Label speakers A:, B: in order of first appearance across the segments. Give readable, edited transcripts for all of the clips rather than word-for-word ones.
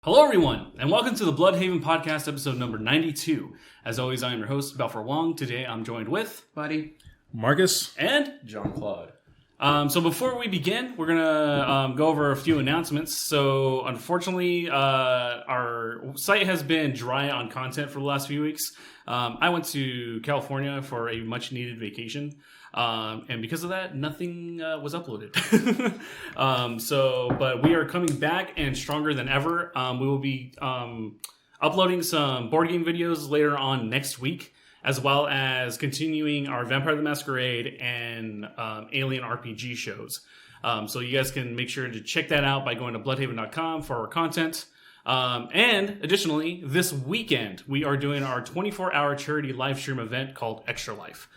A: Hello, everyone, and welcome to the Bluhdhaven podcast, episode number 92. As always, I am your host, Balfour Wong. Today, I'm joined with
B: Buddy,
C: Marcus,
A: and
B: JonClaude.
A: So before we begin, we're gonna go over a few announcements. So unfortunately, our site has been dry on content for the last few weeks. I went to California for a much-needed vacation. And because of that, nothing was uploaded. But we are coming back and stronger than ever. We will be uploading some board game videos later on next week, as well as continuing our Vampire the Masquerade and Alien RPG shows. So you guys can make sure to check that out by going to Bluhdhaven.com for our content. And additionally, this weekend, we are doing our 24-hour charity live stream event called Extra Life.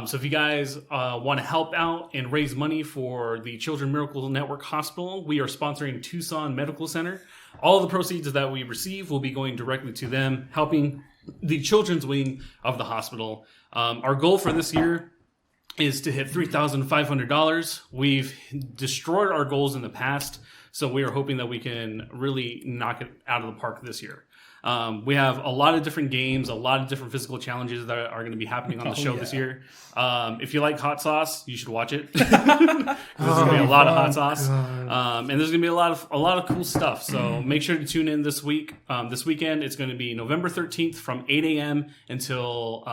A: So if you guys want to help out and raise money for the Children's Miracle Network Hospital, we are sponsoring Tucson Medical Center. All of the proceeds that we receive will be going directly to them, helping the children's wing of the hospital. Our goal for this year is to hit $3,500. We've destroyed our goals in the past, so we are hoping that we can really knock it out of the park this year. We have a lot of different games, a lot of different physical challenges that are going to be happening on the show this year. If you like hot sauce, you should watch it. There's going to be a lot of hot sauce, and there's going to be a lot of cool stuff. So make sure to tune in this week. This weekend, it's going to be November 13th from 8 a.m. until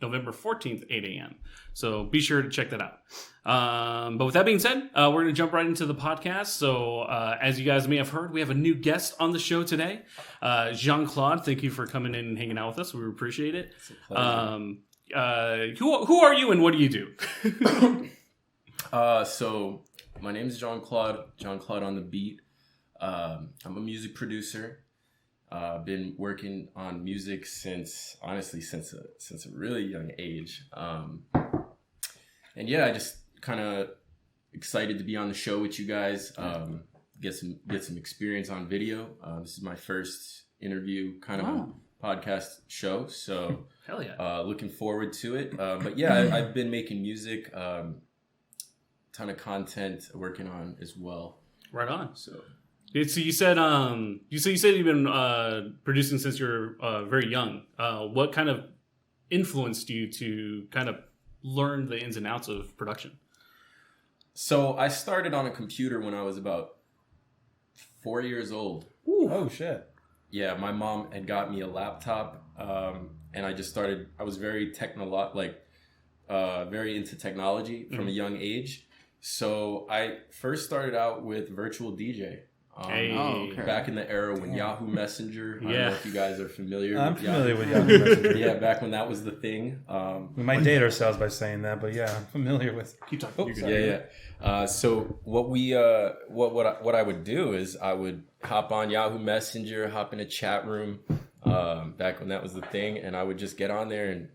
A: November 14th, 8 a.m. So be sure to check that out. But with that being said, we're going to jump right into the podcast. So as you guys may have heard, we have a new guest on the show today. JonClaude, thank you for coming in and hanging out with us. We appreciate it. Who are you and what do you do?
B: So my name is JonClaude, JonClaudeOnDabeat. I'm a music producer. I've been working on music since a really young age. And yeah, I just kind of excited to be on the show with you guys. Get some experience on video. This is my first interview kind of podcast show, so
A: hell yeah.
B: Looking forward to it. But yeah, I've been making music, ton of content working on as well.
A: Right on.
B: So
A: you said you've been producing since you're very young. What kind of influenced you to kind of learn the ins and outs of production?
B: So I started on a computer when I was about 4 years old.
C: Ooh. Oh shit.
B: Yeah, my mom had got me a laptop, and I just started. I was very very into technology from a young age. So I first started out with virtual DJ. Back in the era when Yahoo Messenger. I don't know if you guys are familiar.
C: I'm familiar with Yahoo Messenger.
B: Yeah, back when that was the thing.
C: We might date ourselves by saying that, but yeah, I'm familiar with.
A: Keep talking.
B: So what I would do is I would hop on Yahoo Messenger, hop in a chat room. Back when that was the thing, and I would just get on there and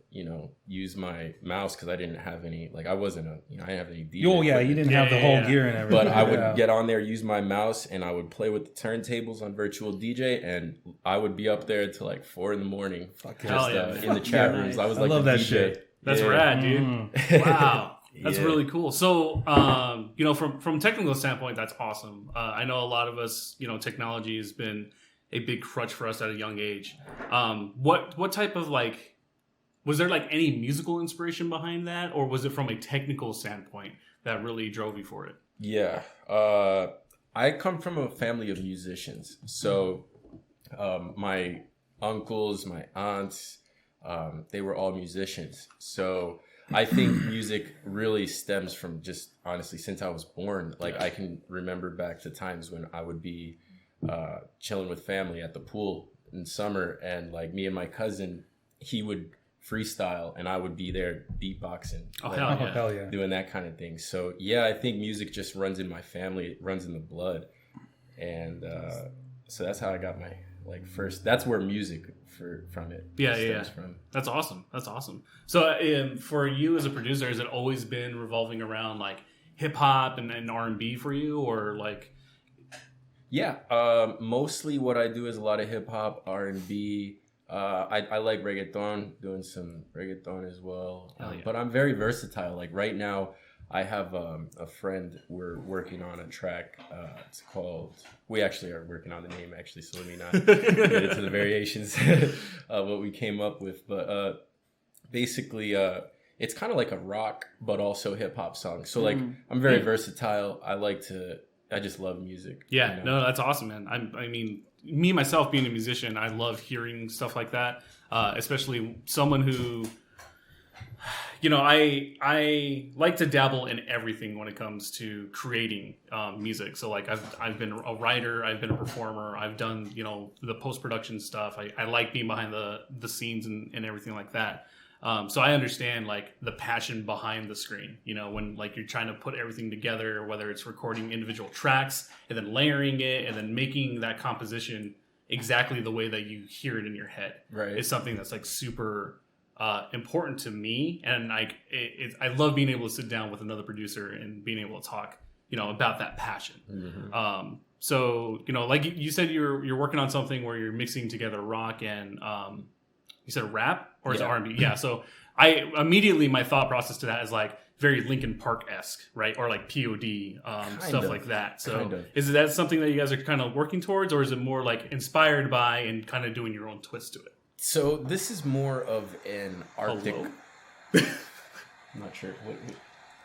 B: use my mouse because I didn't have any I didn't have any DJ.
C: Oh yeah, you didn't have the whole gear and everything.
B: But I would get on there, use my mouse, and I would play with the turntables on virtual DJ, and I would be up there till 4 a.m. in the chat rooms. I
C: love that
B: DJ.
C: shit.
A: That's rad, dude. Wow. That's really cool. So, from a technical standpoint, that's awesome. I know a lot of us, technology has been a big crutch for us at a young age. What type of was there any musical inspiration behind that, or was it from a technical standpoint that really drove you for it?
B: Yeah, I come from a family of musicians, so my uncles, my aunts, they were all musicians. So I think music really stems from just honestly since I was born. I can remember back to times when I would be chilling with family at the pool in summer, and me and my cousin, he would freestyle and I would be there beatboxing.
C: Hell yeah.
B: Doing that kind of thing. So yeah, I think music just runs in my family, it runs in the blood, and so that's how I got my first. That's where music from it.
A: Stems from. That's awesome. So for you as a producer, has it always been revolving around hip hop and R&B for you, or
B: Yeah, mostly what I do is a lot of hip hop, R&B. I like reggaeton, doing some reggaeton as well. But I'm very versatile. Right now, I have a friend. We're working on a track. It's called. We actually are working on the name actually, so let me not get into the variations of what we came up with. But basically, it's kind of like a rock, but also hip hop song. So like, I'm very versatile. I just love music.
A: Yeah, no, that's awesome, man. I mean, me myself being a musician, I love hearing stuff like that. Especially someone who, I like to dabble in everything when it comes to creating music. So like I've been a writer, I've been a performer, I've done the post production stuff. I like being behind the scenes and everything like that. So I understand like the passion behind the screen, when like you're trying to put everything together, whether it's recording individual tracks and then layering it and then making that composition exactly the way that you hear it in your head.
B: Right.
A: It's something that's like super important to me. And like, I love being able to sit down with another producer and being able to talk, about that passion. Mm-hmm. So, like you said, you're working on something where you're mixing together rock and, you said rap or is it R&B? Yeah. So my thought process to that is like very Linkin Park-esque, right? Or like POD, stuff like that. So is that something that you guys are kind of working towards, or is it more like inspired by and kind of doing your own twist to it?
B: So this is more of an Arctic. I'm not sure.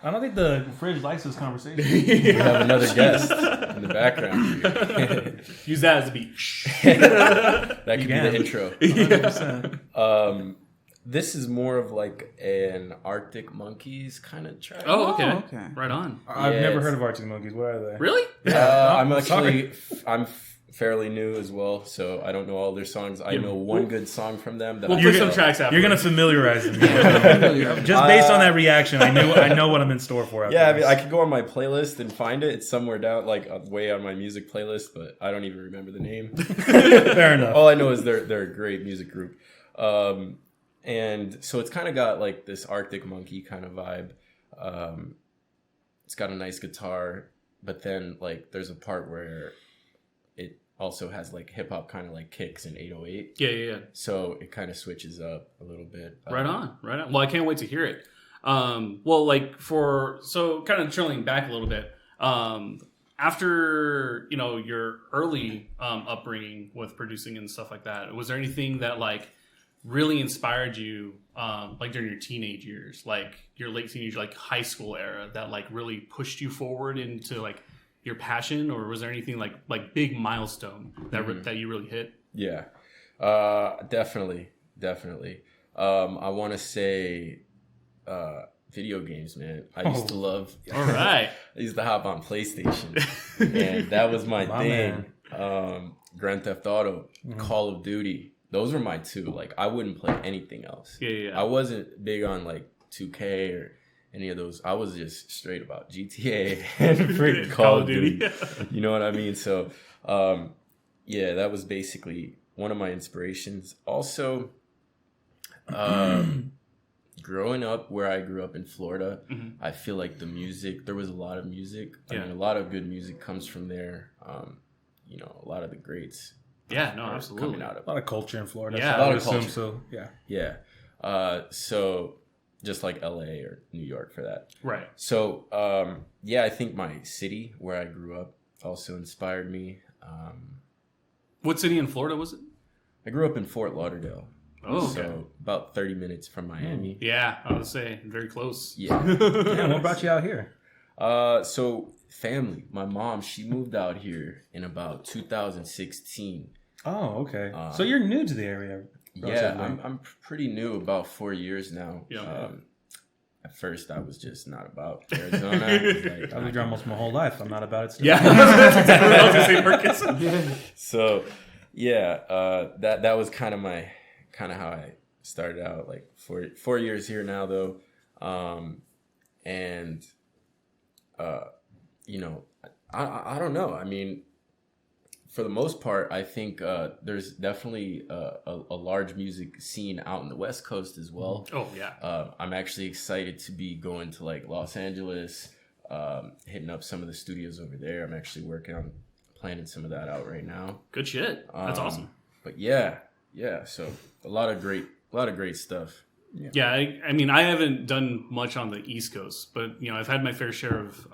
C: I don't think the fridge likes this conversation.
B: We have another guest in the background.
A: Use that as a beat.
B: That could be the intro.
C: 100%.
B: This is more of like an Arctic Monkeys kind of track.
A: Oh, okay. Right on.
C: I've never heard of Arctic Monkeys. What are they?
A: Really?
B: I'm fairly new as well, so I don't know all their songs. I know one good song from them.
A: We'll put some tracks after.
C: You're gonna familiarize me. Just based on that reaction, I know what I'm in store for.
B: I mean, I could go on my playlist and find it. It's somewhere down, like way on my music playlist, but I don't even remember the name.
C: Fair enough.
B: All I know is they're a great music group, and so it's kind of got like this Arctic Monkey kind of vibe. It's got a nice guitar, but then like there's a part where it also has like hip hop kind of like kicks in 808.
A: Yeah.
B: So it kind of switches up a little bit.
A: Right on. Well, I can't wait to hear it. Well, like so kind of trailing back a little bit. After your early upbringing with producing and stuff like that, was there anything that like really inspired you, like during your teenage years, like your late teenage, like high school era, that like really pushed you forward into like your passion, or was there anything like big milestone that that you really hit?
B: Yeah, definitely. I want to say video games, man. I used to love.
A: All right.
B: I used to hop on PlayStation, and that was my thing. Grand Theft Auto, Call of Duty. Those were my two. Like I wouldn't play anything else.
A: Yeah.
B: I wasn't big on like 2K or any of those. I was just straight about GTA and freaking Call of Duty. You know what I mean? So, that was basically one of my inspirations. Also, growing up where I grew up in Florida, I feel like there was a lot of music. I mean, a lot of good music comes from there. A lot of the greats.
A: Yeah, no, absolutely.
B: Coming out of
C: a lot of culture in Florida.
A: Yeah,
C: so
B: a lot of culture.
C: So
B: yeah. So just like LA or New York for that.
A: Right.
B: So, I think my city where I grew up also inspired me.
A: What city in Florida was it?
B: I grew up in Fort Lauderdale.
A: Oh, okay.
B: So about 30 minutes from Miami.
A: Yeah, I would say very close.
B: Yeah.
C: What brought you out here?
B: So family. My mom, she moved out here in about 2016.
C: Oh, okay. So you're new to the area.
B: Yeah, I'm pretty new, about 4 years now.
A: Yeah.
B: At first, I was just not about Arizona. I was like,
C: I've lived here almost my whole life. I'm not about it still.
A: Yeah, that's exactly what I was going to say, Marcus.
B: So, that was kind of how I started out. Like 4 years here now, though, I don't know. I mean, for the most part, I think there's definitely a large music scene out in the West Coast as well.
A: Oh, yeah.
B: I'm actually excited to be going to like Los Angeles, hitting up some of the studios over there. I'm actually working on planning some of that out right now.
A: Good shit. That's awesome.
B: But yeah. So a lot of great stuff.
A: Yeah, I mean, I haven't done much on the East Coast, but I've had my fair share of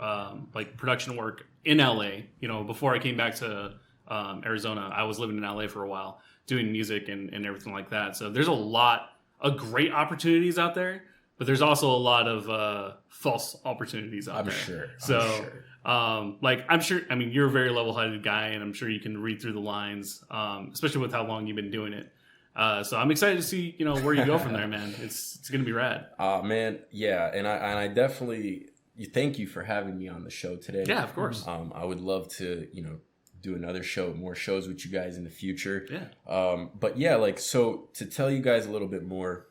A: like production work in LA. Before I came back to Arizona, I was living in LA for a while, doing music and everything like that. So there's a lot of great opportunities out there, but there's also a lot of false opportunities out there.
B: Sure.
A: So, I'm sure. I mean, you're a very level-headed guy, and I'm sure you can read through the lines, especially with how long you've been doing it. So I'm excited to see, where you go from there, man. It's gonna be rad.
B: Man, yeah, and I definitely thank you for having me on the show today.
A: Yeah, of course.
B: I would love to, do another show, more shows with you guys in the future.
A: Yeah.
B: But yeah, so to tell you guys a little bit more,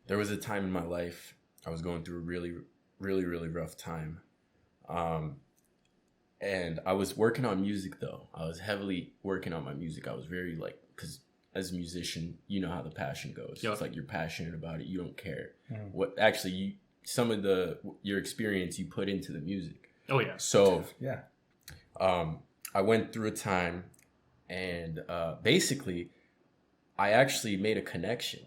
B: there was a time in my life I was going through a really, really, really rough time. And I was working on music, though. I was heavily working on my music. I was very, because as a musician, you know how the passion goes.
A: Yep.
B: It's like you're passionate about it. You don't care. What actually, some of your experience you put into the music.
A: Oh, yeah.
B: So,
C: Yeah.
B: I went through a time, and basically, I actually made a connection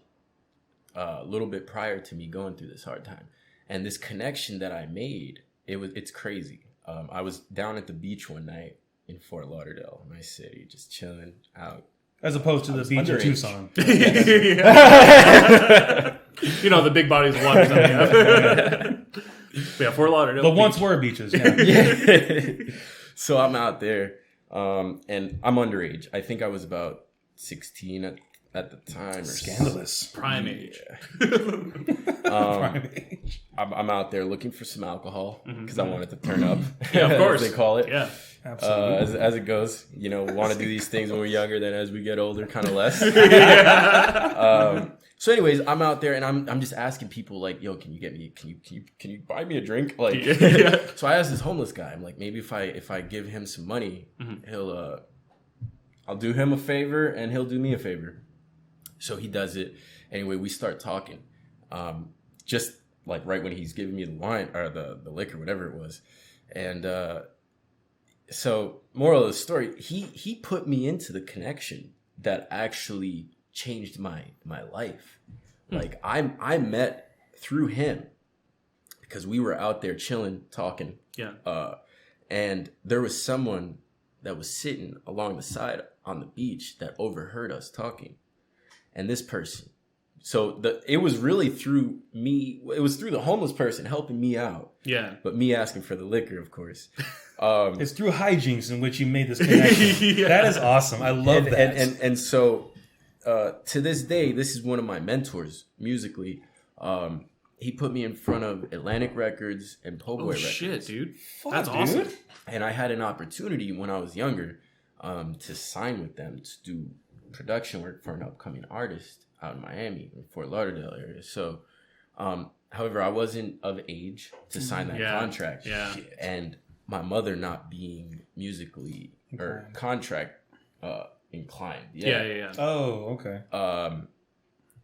B: a little bit prior to me going through this hard time. And this connection that I made, it's crazy. I was down at the beach one night in Fort Lauderdale, my city, just chilling out.
C: As opposed to the beach in Tucson.
A: The big bodies of water. Yeah, Fort Lauderdale.
C: But once were beaches. Yeah.
B: Yeah. So I'm out there, and I'm underage. I think I was about 16 at the time. Or
C: Scandalous.
A: Prime age.
C: Prime age.
B: I'm out there looking for some alcohol because I wanted to turn up.
A: Yeah, of course.
B: as they call it.
A: Yeah.
C: Absolutely.
B: As it goes, want to do these things when we're younger. Then as we get older, kind of less. So, anyways, I'm out there and I'm just asking people like, "Yo, can you buy me a drink?" Like,
A: Yeah.
B: So I asked this homeless guy. I'm like, maybe if I give him some money, I'll do him a favor and he'll do me a favor. So he does it. Anyway, we start talking. Just like right when he's giving me the wine or the liquor, whatever it was, and. So, moral of the story, he put me into the connection that actually changed my life. Like I met through him because we were out there chilling, talking.
A: Yeah.
B: And there was someone that was sitting along the side on the beach that overheard us talking. And this person, so it was really through me. It was through the homeless person helping me out.
A: Yeah.
B: But me asking for the liquor, of course.
C: It's through hijinks in which you made this connection.
A: Yeah.
C: That is awesome. I love that.
B: And so to this day, this is one of my mentors musically. He put me in front of Atlantic Records and Po' Boy Records.
A: Shit, dude.
C: Fuck,
A: That's
C: dude.
A: awesome.
B: And I had an opportunity when I was younger to sign with them to do production work for an upcoming artist out in Miami, in Fort Lauderdale area. So, however, I wasn't of age to sign that contract.
A: Yeah.
B: And my mother not being musically or contract inclined.
A: Yeah.
C: Oh, okay.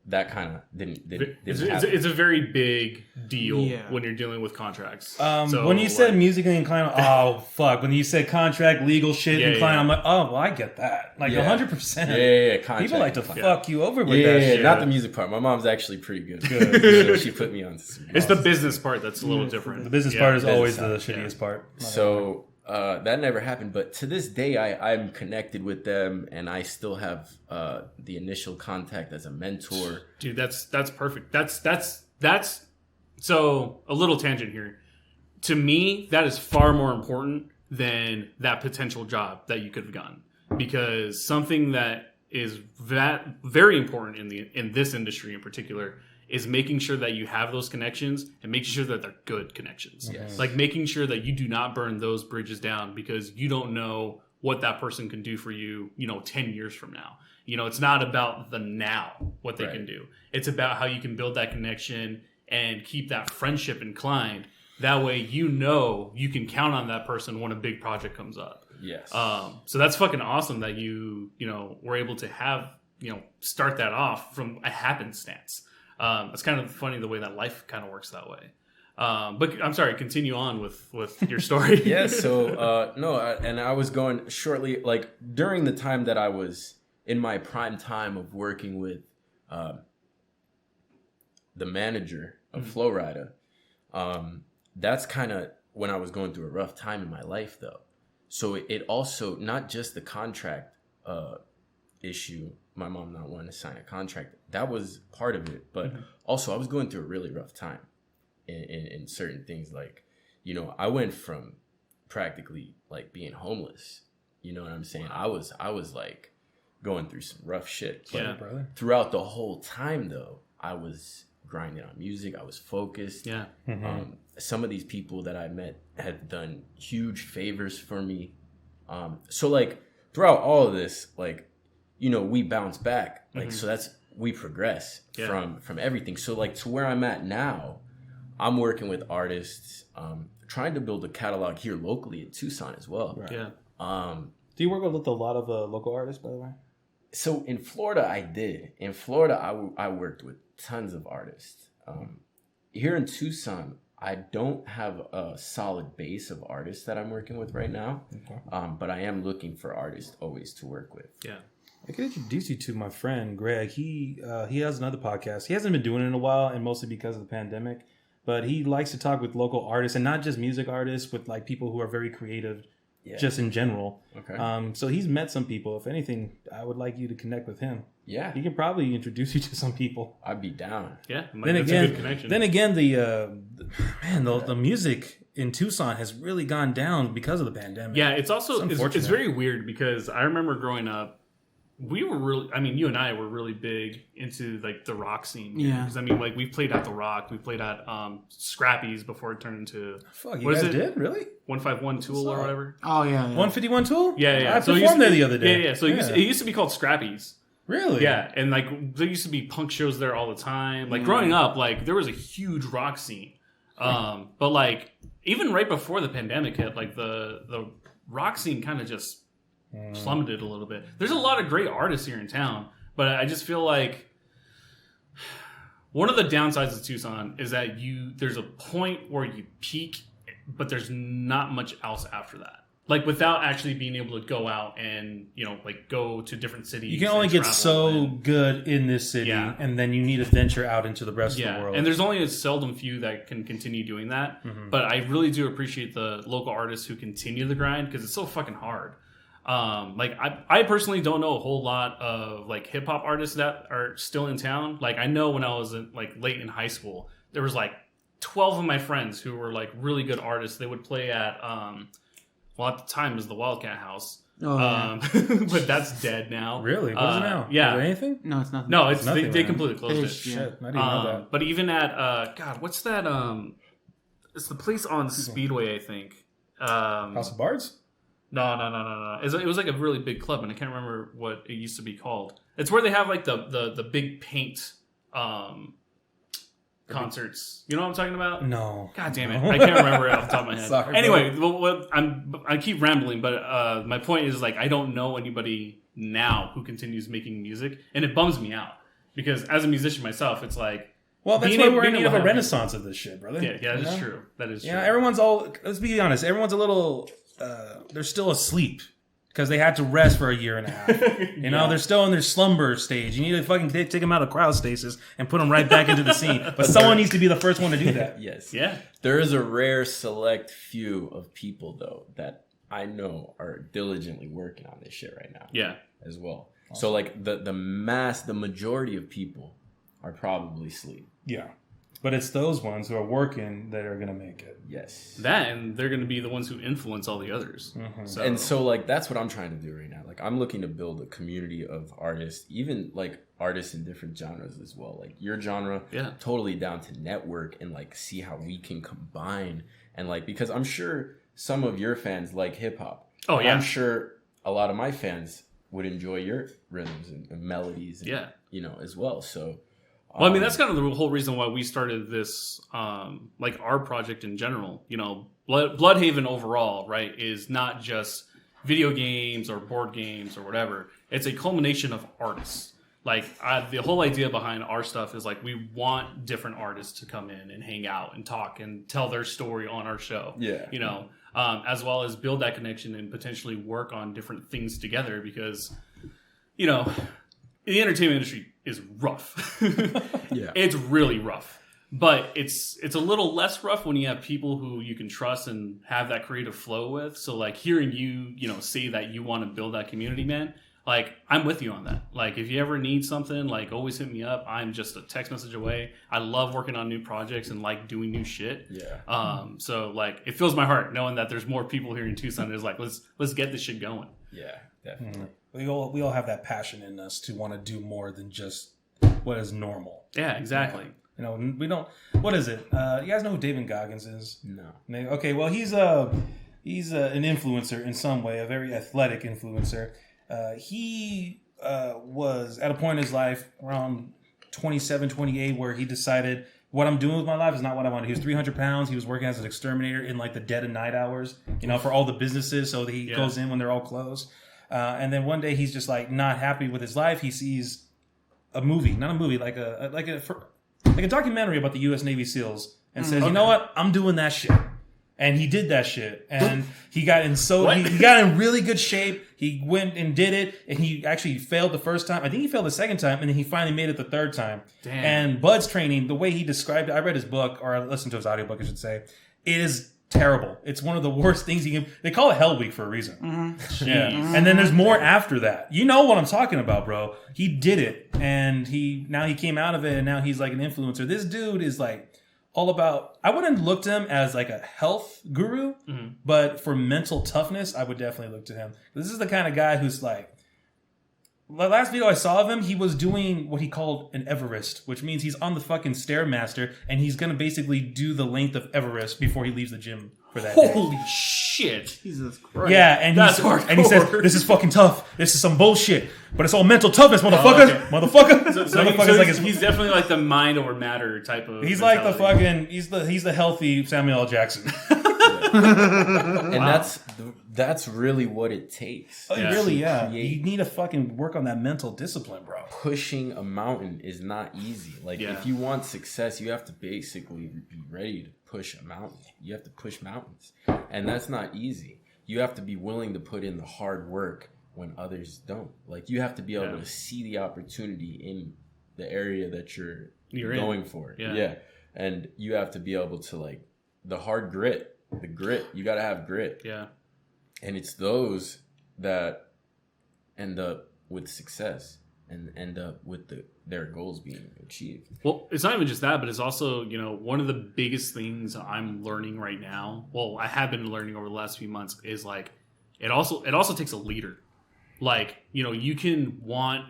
B: That kind of didn't
A: It's
B: happen.
A: a very big deal when you're dealing with contracts. So,
C: when you said musically inclined, oh fuck! When you said contract, legal shit inclined, I'm like, oh, well, I get that, like 100%.
B: Yeah, contract.
C: People like to fuck you over with
B: Yeah,
C: that shit.
B: not the music part. My mom's actually pretty good. Good. She put me on to some.
A: It's the business part that's a little different.
C: The business part is always the shittiest part.
B: So that never happened. But to this day, I'm connected with them, and I still have the initial contact as a mentor.
A: Dude, that's perfect. That's so a little tangent here. To me, that is far more important than that potential job that you could have gotten, because something that is very important in this industry in particular is making sure that you have those connections and making sure that they're good connections.
B: Yes.
A: Like making sure that you do not burn those bridges down because you don't know what that person can do for you, 10 years from now. It's not about the now, what they can do. It's about how you can build that connection and keep that friendship inclined. That way, you can count on that person when a big project comes up.
B: Yes.
A: So that's fucking awesome that you were able to have, start that off from a happenstance. It's kind of funny the way that life kind of works that way. But I'm sorry, continue on with your story.
B: Yeah, so, and I was going shortly, like during the time that I was in my prime time of working with the manager of Flowrider. That's kind of when I was going through a rough time in my life, though. So it also, not just the contract issue, my mom not wanting to sign a contract, that was part of it. But also I was going through a really rough time in certain things. Like, you know, I went from practically like being homeless. You know what I'm saying?
A: Wow.
B: I was like going through some rough shit. But
A: Yeah,
C: brother.
B: throughout the whole time, though, I was grinding on music. I was focused.
A: Yeah.
B: Some of these people that I met had done huge favors for me. So like throughout all of this, like, you know, we bounce back. Like, so we progress from everything. So like to where I'm at now, I'm working with artists, trying to build a catalog here locally in Tucson as well.
C: Right.
A: Yeah.
C: Do you work with a lot of local artists, by the way?
B: So in Florida, I did. In Florida, I worked with tons of artists. Here in Tucson, I don't have a solid base of artists that I'm working with right now. Okay. But I am looking for artists always to work with.
A: Yeah.
C: I could introduce you to my friend Greg. He has another podcast. He hasn't been doing it in a while, and mostly because of the pandemic. But he likes to talk with local artists, and not just music artists, with like people who are very creative, just in general.
B: Okay.
C: So he's met some people. If anything, I would like you to connect with him.
B: Yeah.
C: He can probably introduce you to some people.
B: I'd be down.
A: Yeah.
C: Then
A: That's
C: again,
A: a good connection.
C: the music in Tucson has really gone down because of the pandemic.
A: Yeah, it's also
C: It's
A: it's
C: unfortunate.
A: very weird because I remember growing up, we were really, I mean, you and I were really big into like the rock scene.
D: Yeah.
A: Because I mean, like we played at the Rock, we played at Scrappy's before it turned into
C: Fuck, you
A: What is
C: guys
A: it?
C: did? Really?
A: 151 Tool or whatever.
D: Oh yeah.
C: 151 Tool?
A: Yeah.
C: I
A: So it used
C: performed
A: to
C: there
A: be-
C: the other day.
A: Yeah. So it used to be called Scrappy's.
C: Really?
A: Yeah, and like there used to be punk shows there all the time. Like growing up, like there was a huge rock scene. But like even right before the pandemic hit, like the rock scene kind of just plummeted a little bit. There's a lot of great artists here in town, but I just feel like one of the downsides of Tucson is that there's a point where you peak, but there's not much else after that. Like without actually being able to go out and, you know, like go to different cities.
C: You can only
A: and
C: get
A: travel
C: so
A: and-
C: good in this city,
A: Yeah.
C: and then you need to venture out into the rest of the world.
A: And there's only a seldom few that can continue doing that. But I really do appreciate the local artists who continue the grind because it's so fucking hard. Like I personally don't know a whole lot of like hip hop artists that are still in town. Like I know when I was like late in high school, there was like 12 of my friends who were like really good artists. They would play at well at the time it was the Wildcat House.
D: Oh, yeah.
A: But that's dead now.
C: Really? What is it now?
A: Yeah.
C: Is there anything?
D: No, it's nothing.
A: No, it's
C: nothing,
A: they
C: man.
A: completely closed it.
D: Finished, yeah.
C: Shit, I didn't know that.
A: But even at God, what's that? It's the place on Speedway, I think.
C: House of Bards?
A: No. It was like a really big club, and I can't remember what it used to be called. It's where they have like the big paint concerts. You know what I'm talking about?
C: No.
A: God damn it, I can't remember it off the top of my head.
C: Sorry,
A: Anyway, I keep rambling, but my point is like I don't know anybody now who continues making music, and it bums me out because as a musician myself, it's like.
C: Well, that's
A: Being
C: why
A: able-
C: we're in
A: being
C: need of
A: able
C: a
A: to have-
C: renaissance of this shit, brother.
A: Yeah, that
C: You
A: is
C: know?
A: true. That is true.
C: Yeah, everyone's all, let's be honest, everyone's a little, they're still asleep because they had to rest for a year and a half. You know, they're still in their slumber stage. You need to fucking take them out of cryostasis and put them right back into the scene. But someone needs to be the first one to do that.
B: Yes.
A: Yeah.
B: There is a rare select few of people though that I know are diligently working on this shit right now.
A: Yeah.
B: As well. So like the majority of people are probably asleep.
C: Yeah. But it's those ones who are working that are going to make it.
B: Yes.
A: That, and they're going to be the ones who influence all the others.
B: So like that's what I'm trying to do right now. Like I'm looking to build a community of artists, even like artists in different genres as well. Like your genre, totally down to network and like see how we can combine and like because I'm sure some of your fans like hip hop.
A: Oh yeah.
B: I'm sure a lot of my fans would enjoy your rhythms and melodies and, you know, as well. So
A: well, I mean, that's kind of the whole reason why we started this, like our project in general. You know, Bluhdhaven overall, right, is not just video games or board games or whatever. It's a culmination of artists. Like the whole idea behind our stuff is like we want different artists to come in and hang out and talk and tell their story on our show.
B: Yeah.
A: You know, as well as build that connection and potentially work on different things together because, you know. the entertainment industry is rough.
B: Yeah.
A: It's really rough. But it's a little less rough when you have people who you can trust and have that creative flow with. So like hearing you, say that you want to build that community, man, like I'm with you on that. Like if you ever need something, like always hit me up. I'm just a text message away. I love working on new projects and like doing new shit.
B: Yeah.
A: So like it fills my heart knowing that there's more people here in Tucson that's like, let's get this shit going.
B: Yeah, definitely.
C: We all have that passion in us to want to do more than just what is normal.
A: Yeah, exactly.
C: We don't. What is it? You guys know who David Goggins is?
B: No.
C: Okay, well he's an influencer in some way, a very athletic influencer. He was at a point in his life around 27, 28 where he decided what I'm doing with my life is not what I want. He was 300 pounds. He was working as an exterminator in like the dead of night hours, for all the businesses. So he goes in when they're all closed. And then one day he's just like not happy with his life. He sees a movie, not a movie, like a documentary about the U.S. Navy SEALs, and says, "You know what? I'm doing that shit." And he did that shit, and he got in he got in really good shape. He went and did it, and he actually failed the first time. I think he failed the second time, and then he finally made it the third time.
A: Damn.
C: And Bud's training, the way he described it, I read his book, or I listened to his audiobook, I should say, is terrible. It's one of the worst things you can. They call it Hell Week for a reason. Mm-hmm. Yeah, and then there's more after that. You know what I'm talking about, bro. He did it, and he came out of it, and now he's like an influencer. This dude is like all about. I wouldn't look to him as like a health guru, but for mental toughness, I would definitely look to him. This is the kind of guy who's like. The last video I saw of him, he was doing what he called an Everest, which means he's on the fucking Stairmaster, and he's going to basically do the length of Everest before he leaves the gym for that day.
A: Holy shit.
D: Jesus Christ.
C: Yeah, and he says, "This is fucking tough. This is some bullshit, but it's all mental toughness, motherfucker, motherfucker."
A: So he's definitely like the mind over matter type of.
C: He's
A: mentality.
C: like the fucking. He's the healthy Samuel L. Jackson.
B: And that's really what it takes.
C: You need to fucking work on that mental discipline, bro.
B: Pushing a mountain is not easy. Like if you want success, you have to basically be ready to push a mountain. You have to push mountains, and that's not easy. You have to be willing to put in the hard work when others don't. Like you have to be able to see the opportunity in the area that you're going for. Yeah, and you have to be able to like the hard grit. The grit. You got to have grit.
A: Yeah.
B: And it's those that end up with success and end up with their goals being achieved.
A: Well, it's not even just that, but it's also, one of the biggest things I'm learning right now. Well, I have been learning over the last few months is like, it also takes a leader. Like, you can want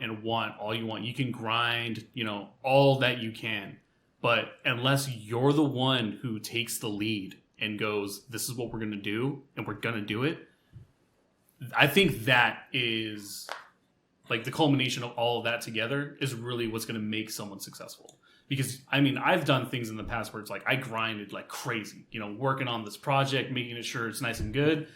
A: all you want. You can grind, all that you can. But unless you're the one who takes the lead and goes, this is what we're going to do, and we're going to do it, I think that is like the culmination of all of that together is really what's going to make someone successful. Because, I've done things in the past where it's like I grinded like crazy, working on this project, making sure it's nice and good.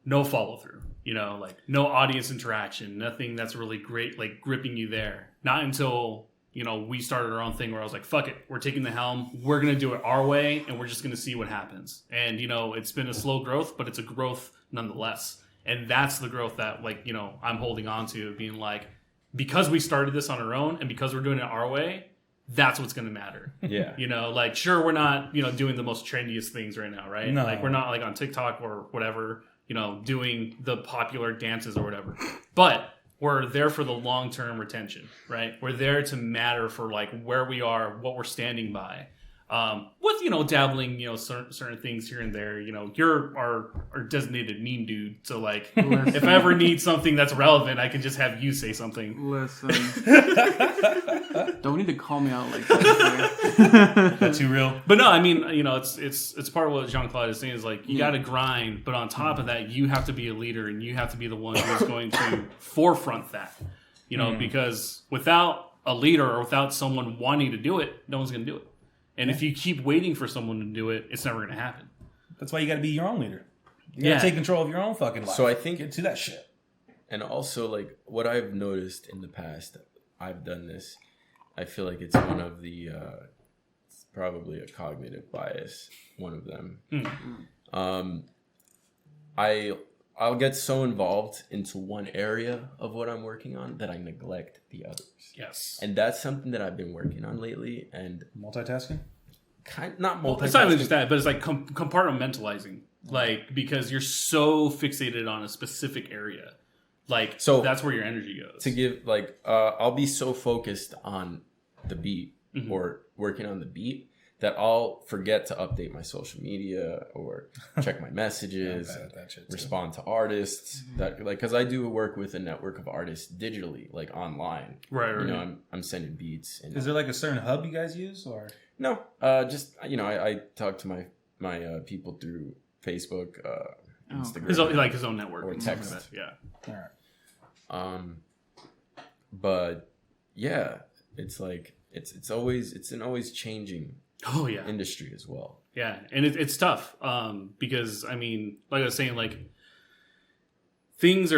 A: No follow through, like no audience interaction, nothing that's really great, like gripping you there. Not until, we started our own thing where I was like, fuck it, we're taking the helm. We're going to do it our way, and we're just going to see what happens. And, it's been a slow growth, but it's a growth nonetheless. And that's the growth that, like, I'm holding on to, being like, because we started this on our own and because we're doing it our way, that's what's going to matter.
B: Yeah.
A: Like, sure, we're not, doing the most trendiest things right now, right?
C: No.
A: Like, we're not, like, on TikTok or whatever, doing the popular dances or whatever. But we're there for the long-term retention, right? We're there to matter for, like, where we are, what we're standing by. With, dabbling, certain things here and there, you're our designated meme dude. So, like, if I ever need something that's relevant, I can just have you say something.
D: Listen. Don't need to call me out like that.
C: That's too real.
A: But no, it's part of what JonClaude is saying is, like, you got to grind. But on top of that, you have to be a leader and you have to be the one who's going to forefront that, because without a leader or without someone wanting to do it, no one's going to do it. And if you keep waiting for someone to do it, it's never going to happen.
C: That's why you got to be your own leader. You got to take control of your own fucking life.
B: So I think
C: get to that shit.
B: And also, like, what I've noticed in the past, I've done this. I feel like it's one of the, it's probably a cognitive bias, one of them. A I'll get so involved into one area of what I'm working on that I neglect the others.
A: Yes.
B: And that's something that I've been working on lately. And
C: Multitasking?
B: not multitasking.
A: It's not even just that, but it's like compartmentalizing. Like, because you're so fixated on a specific area. Like, so that's where your energy goes.
B: To give, like, I'll be so focused on the beat or working on the beat that I'll forget to update my social media or check my messages, respond to artists. That, like, because I do work with a network of artists digitally, like online.
A: Right.
B: You know, I'm sending beats. And,
C: is there like a certain hub you guys use, or
B: no? Just I talk to my people through Facebook, Instagram,
A: his own network
B: or text.
A: Like yeah.
C: all right.
B: But yeah, it's like it's an always changing.
A: Oh yeah,
B: industry as well.
A: Yeah, and it's tough because I mean, like I was saying, like things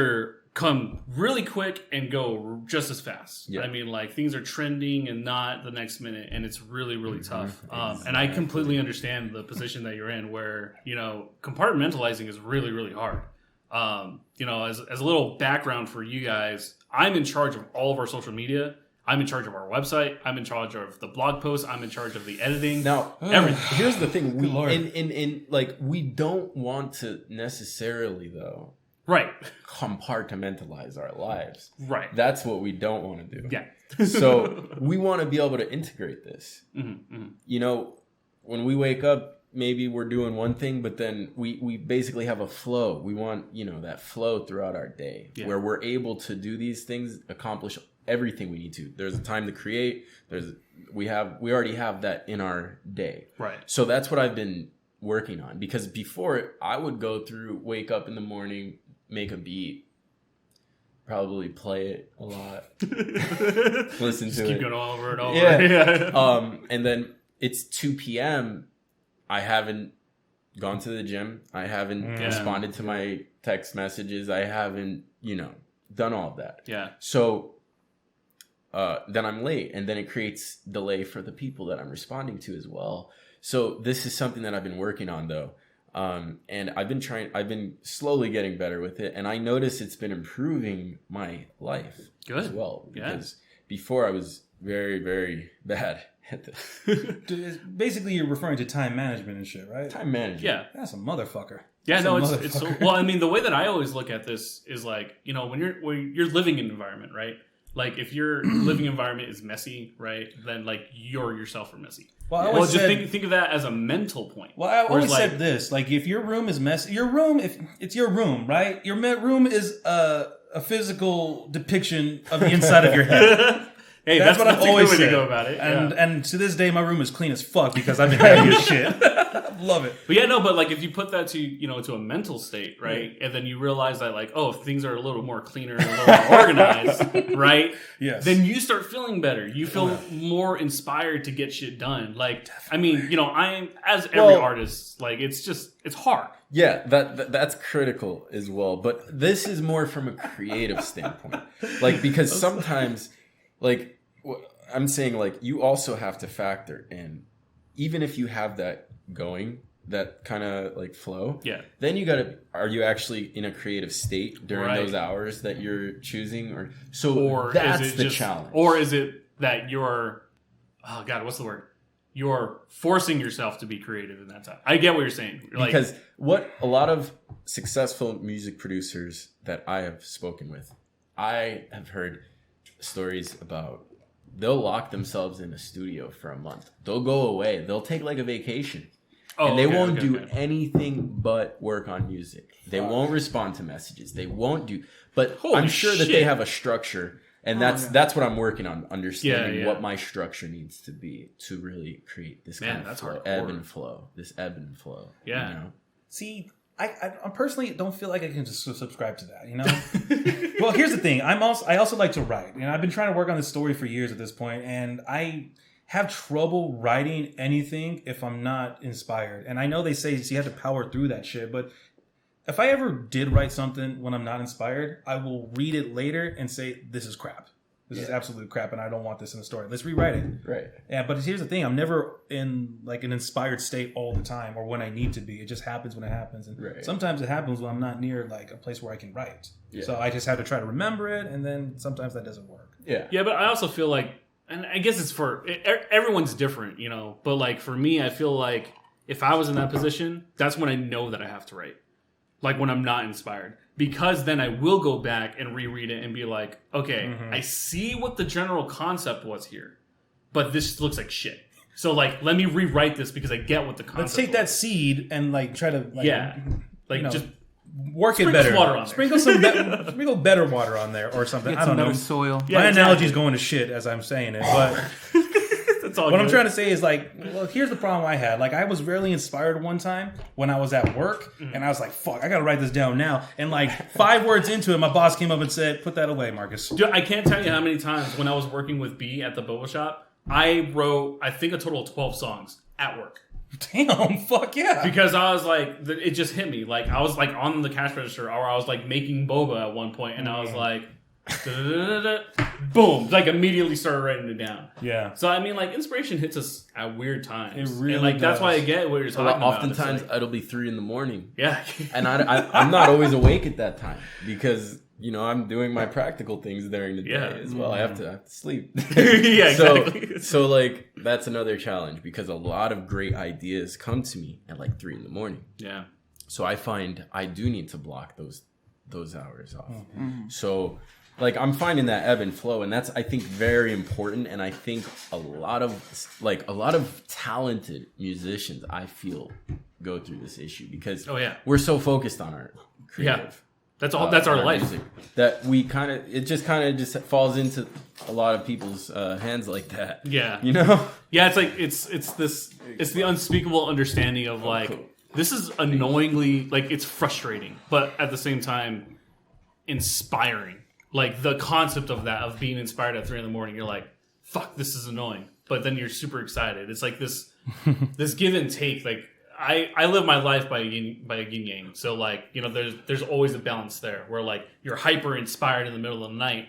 A: come really quick and go just as fast. Yeah. I mean, like things are trending and not the next minute, and it's really really tough. Exactly. And I completely understand the position that you're in, where compartmentalizing is really really hard. As a little background for you guys, I'm in charge of all of our social media. I'm in charge of our website. I'm in charge of the blog posts. I'm in charge of the editing.
B: Now, everything. Here's the thing: we don't want to necessarily though,
A: right?
B: Compartmentalize our lives.
A: Right.
B: That's what we don't want to do.
A: Yeah.
B: So we want to be able to integrate this. When we wake up, maybe we're doing one thing, but then we basically have a flow. We want that flow throughout our day, where we're able to do these things, accomplish everything we need to. There's a time to create. We already have that in our day.
A: Right.
B: So that's what I've been working on, because before I would wake up in the morning, make a beat, probably play it a lot, listen to it.
A: Keep going over and over.
B: Yeah. And then it's 2 p.m. I haven't gone to the gym. I haven't responded to my text messages. I haven't, done all of that.
A: Yeah.
B: So then I'm late, and then it creates delay for the people that I'm responding to as well. So this is something that I've been working on though. And I've been slowly getting better with it. And I notice it's been improving my life as well. Because before I was very, very bad at this.
C: Basically, you're referring to time management and shit, right?
B: Time management.
A: Yeah.
C: That's a motherfucker.
A: Yeah, it's so, well, I mean, the way that I always look at this is like, when you're living in an environment, right? Like if your living environment is messy, right? Then like yourself are messy. Well, just think of that as a mental point.
C: Well, I always said this: like if your room is messy, if it's your room, right? Your room is a physical depiction of the inside of your head.
A: Hey, that's what I've always said. To go about it.
C: And to this day, my room is clean as fuck because I've been heavy as shit. Love it.
A: But like if you put that to to a mental state, right, and then you realize that like, oh, things are a little more cleaner and a little more organized, right?
C: Yes.
A: Then you start feeling better. You feel more inspired to get shit done. Like, definitely. I mean, as every artist, like it's hard.
B: Yeah, that's critical as well. But this is more from a creative standpoint, like because sometimes. Like, I'm saying, like, you also have to factor in, even if you have that going, that kind of, like, flow.
A: Yeah. Then
B: you are you actually in a creative state during those hours that you're choosing? Or that's the challenge.
A: Or is it that you're, oh, God, what's the word? You're forcing yourself to be creative in that time. I get what you're saying.
B: Because what a lot of successful music producers that I have spoken with, I have heard stories about they'll lock themselves in a studio for a month. They'll go away. They'll take like a vacation. And they won't do anything but work on music. They won't respond to messages. They won't do. But I'm sure that they have a structure. And that's what I'm working on, understanding what my structure needs to be to really create this kind of flow, ebb and flow. This ebb and flow.
A: Yeah.
C: See, I personally don't feel like I can just subscribe to that, Well, here's the thing. I also like to write. I've been trying to work on this story for years at this point, and I have trouble writing anything if I'm not inspired. And I know they say you have to power through that shit, but if I ever did write something when I'm not inspired, I will read it later and say, this is crap. This is absolute crap, and I don't want this in the story. Let's rewrite it.
B: Right.
C: Yeah, but here's the thing: I'm never in like an inspired state all the time, or when I need to be. It just happens when it happens, and sometimes it happens when I'm not near like a place where I can write. Yeah. So I just have to try to remember it, and then sometimes that doesn't work.
B: Yeah.
A: Yeah, but I also feel like, and I guess it's everyone's different, But like for me, I feel like if I was in that position, that's when I know that I have to write. Like when I'm not inspired. Because then I will go back and reread it and be like, okay, I see what the general concept was here, but this looks like shit. So like, let me rewrite this because I get what the concept
C: Let's take
A: was.
C: that seed and like try to
A: just
C: work it better.
A: Water on
C: sprinkle
A: there.
C: sprinkle better water on there or something.
D: Get
C: I don't know.
D: better soil.
C: My analogy's going to shit as I'm saying it, but
A: That's all
C: what
A: good.
C: I'm trying to say is like, well, here's the problem I had. Like I was really inspired one time when I was at work, and I was like, fuck, I gotta write this down now. And like 5 words into it, my boss came up and said, "Put that away, Marcus."
A: Dude, I can't tell you how many times when I was working with B at the boba shop, I wrote, I think, a total of 12 songs at work.
C: Damn, fuck yeah.
A: Because I was like, it just hit me. Like, I was like on the cash register, or I was like making boba at one point, and I was like, boom, like immediately started writing it down.
C: Yeah.
A: So I mean, like, inspiration hits us at weird times.
C: It really
A: and like that's
C: does.
A: why I get what you're talking about.
B: Oftentimes
A: It's like,
B: it'll be 3 a.m.
A: yeah.
B: And I'm not always awake at that time because I'm doing my practical things during the day as well. I have to sleep.
A: Yeah, exactly.
B: So like that's another challenge because a lot of great ideas come to me at like 3 a.m.
A: Yeah.
B: So I find I do need to block those hours off. So like I'm finding that ebb and flow, and that's I think very important. And I think a lot of talented musicians I feel go through this issue because we're so focused on our creative.
A: That's all. That's our life.
B: Music, that we it just falls into a lot of people's hands like that.
A: Yeah. Yeah. It's like it's the unspeakable understanding of like this is annoyingly like it's frustrating, but at the same time inspiring. Like the concept of that of being inspired at 3 a.m, you're like, fuck, this is annoying, but then you're super excited. It's like this give and take. Like I live my life by a yin yang. So like, there's always a balance there where like you're hyper inspired in the middle of the night.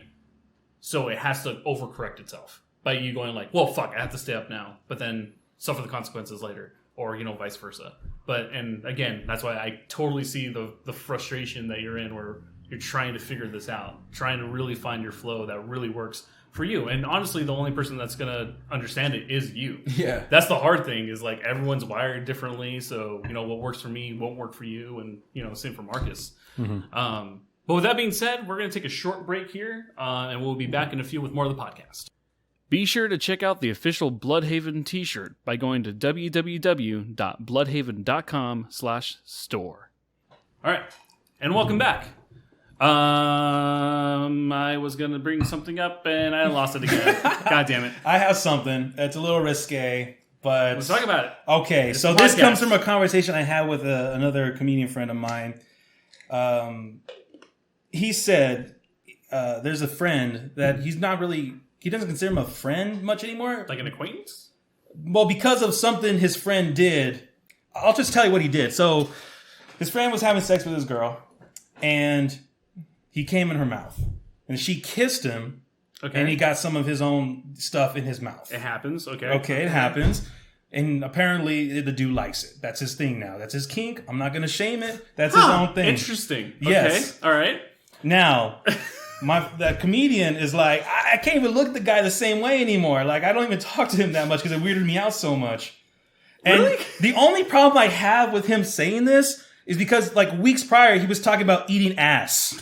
A: So it has to overcorrect itself by you going like, well, fuck, I have to stay up now, but then suffer the consequences later, or, vice versa. And again, that's why I totally see the frustration that you're in where you're trying to figure this out, trying to really find your flow that really works for you. And honestly, the only person that's going to understand it is you.
B: Yeah.
A: That's the hard thing is like everyone's wired differently. So, what works for me won't work for you. And, same for Marcus. But with that being said, we're going to take a short break here and we'll be back in a few with more of the podcast. Be sure to check out the official Bluhdhaven t-shirt by going to www.bluhdhaven.com/store. All right. And welcome back. I was going to bring something up and I lost it again. God damn it.
C: I have something. It's a little risque, but...
A: Let's talk about it.
C: Okay,
A: It's
C: so
A: a
C: this
A: podcast.
C: comes from a conversation I had with another comedian friend of mine. He said there's a friend that he doesn't consider him a friend much anymore.
A: Like an acquaintance?
C: Well, because of something his friend did. I'll just tell you what he did. So his friend was having sex with his girl, and he came in her mouth. And she kissed him, and he got some of his own stuff in his mouth.
A: It happens. Okay.
C: Okay, it happens. And apparently the dude likes it. That's his thing now. That's his kink. I'm not going to shame it. That's his own thing.
A: Interesting.
C: Yes.
A: Okay. All right.
C: Now, that comedian is like, I can't even look at the guy the same way anymore. Like, I don't even talk to him that much because it weirded me out so much. And
A: Really?
C: the only problem I have with him saying this is because, like, weeks prior, he was talking about eating ass.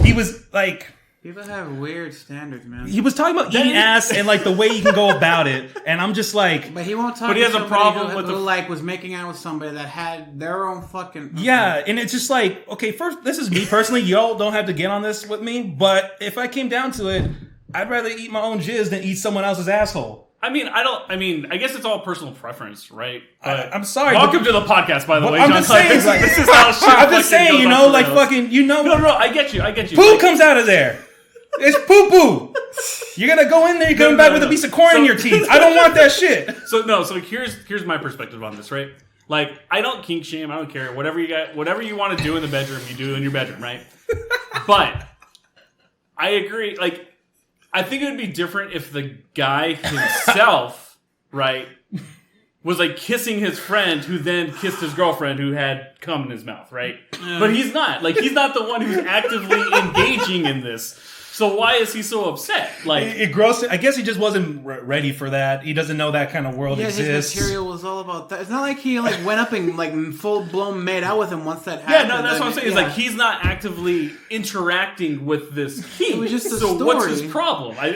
C: He was like...
D: People have weird standards, man.
C: He was talking about eating ass and, like, the way you can go about it. And I'm just like...
D: But he won't talk
A: But he
D: to
A: has a
D: somebody
A: problem
D: who,
A: with
D: who,
A: the-
D: like, was making out with somebody that had their own fucking...
C: Yeah, and it's just like, okay, first, this is me personally. Y'all don't have to get on this with me. But if I came down to it, I'd rather eat my own jizz than eat someone else's asshole.
A: I guess it's all personal preference, right? But
C: I'm sorry.
A: welcome to the podcast, by the way,
C: I'm
A: John.
C: just saying,
A: This
C: like,
A: is how shit
C: I'm just
A: fucking
C: saying,
A: goes off the
C: like,
A: rails.
C: fucking,
A: No, I get you.
C: poo
A: Like,
C: comes out of there. It's poo-poo. You're going to go in there, you're coming back with a piece of corn in your teeth. I don't want that shit.
A: So here's my perspective on this, right? Like, I don't kink shame, I don't care. Whatever you want to do in the bedroom, you do in your bedroom, right? But I agree, like, I think it would be different if the guy himself, right, was like kissing his friend who then kissed his girlfriend who had cum in his mouth, right? But he's not. Like, he's not the one who's actively engaging in this. So why is he so upset? Like,
C: it grossed. I guess he just wasn't ready for that. He doesn't know that kind of world exists.
D: His material was all about that. It's not like he like went up and like full blown made out with him once that happened.
A: Yeah, no, that's what I'm saying. It's like he's not actively interacting with this kink.
D: It was just a
A: so
D: story.
A: what's his problem?
C: I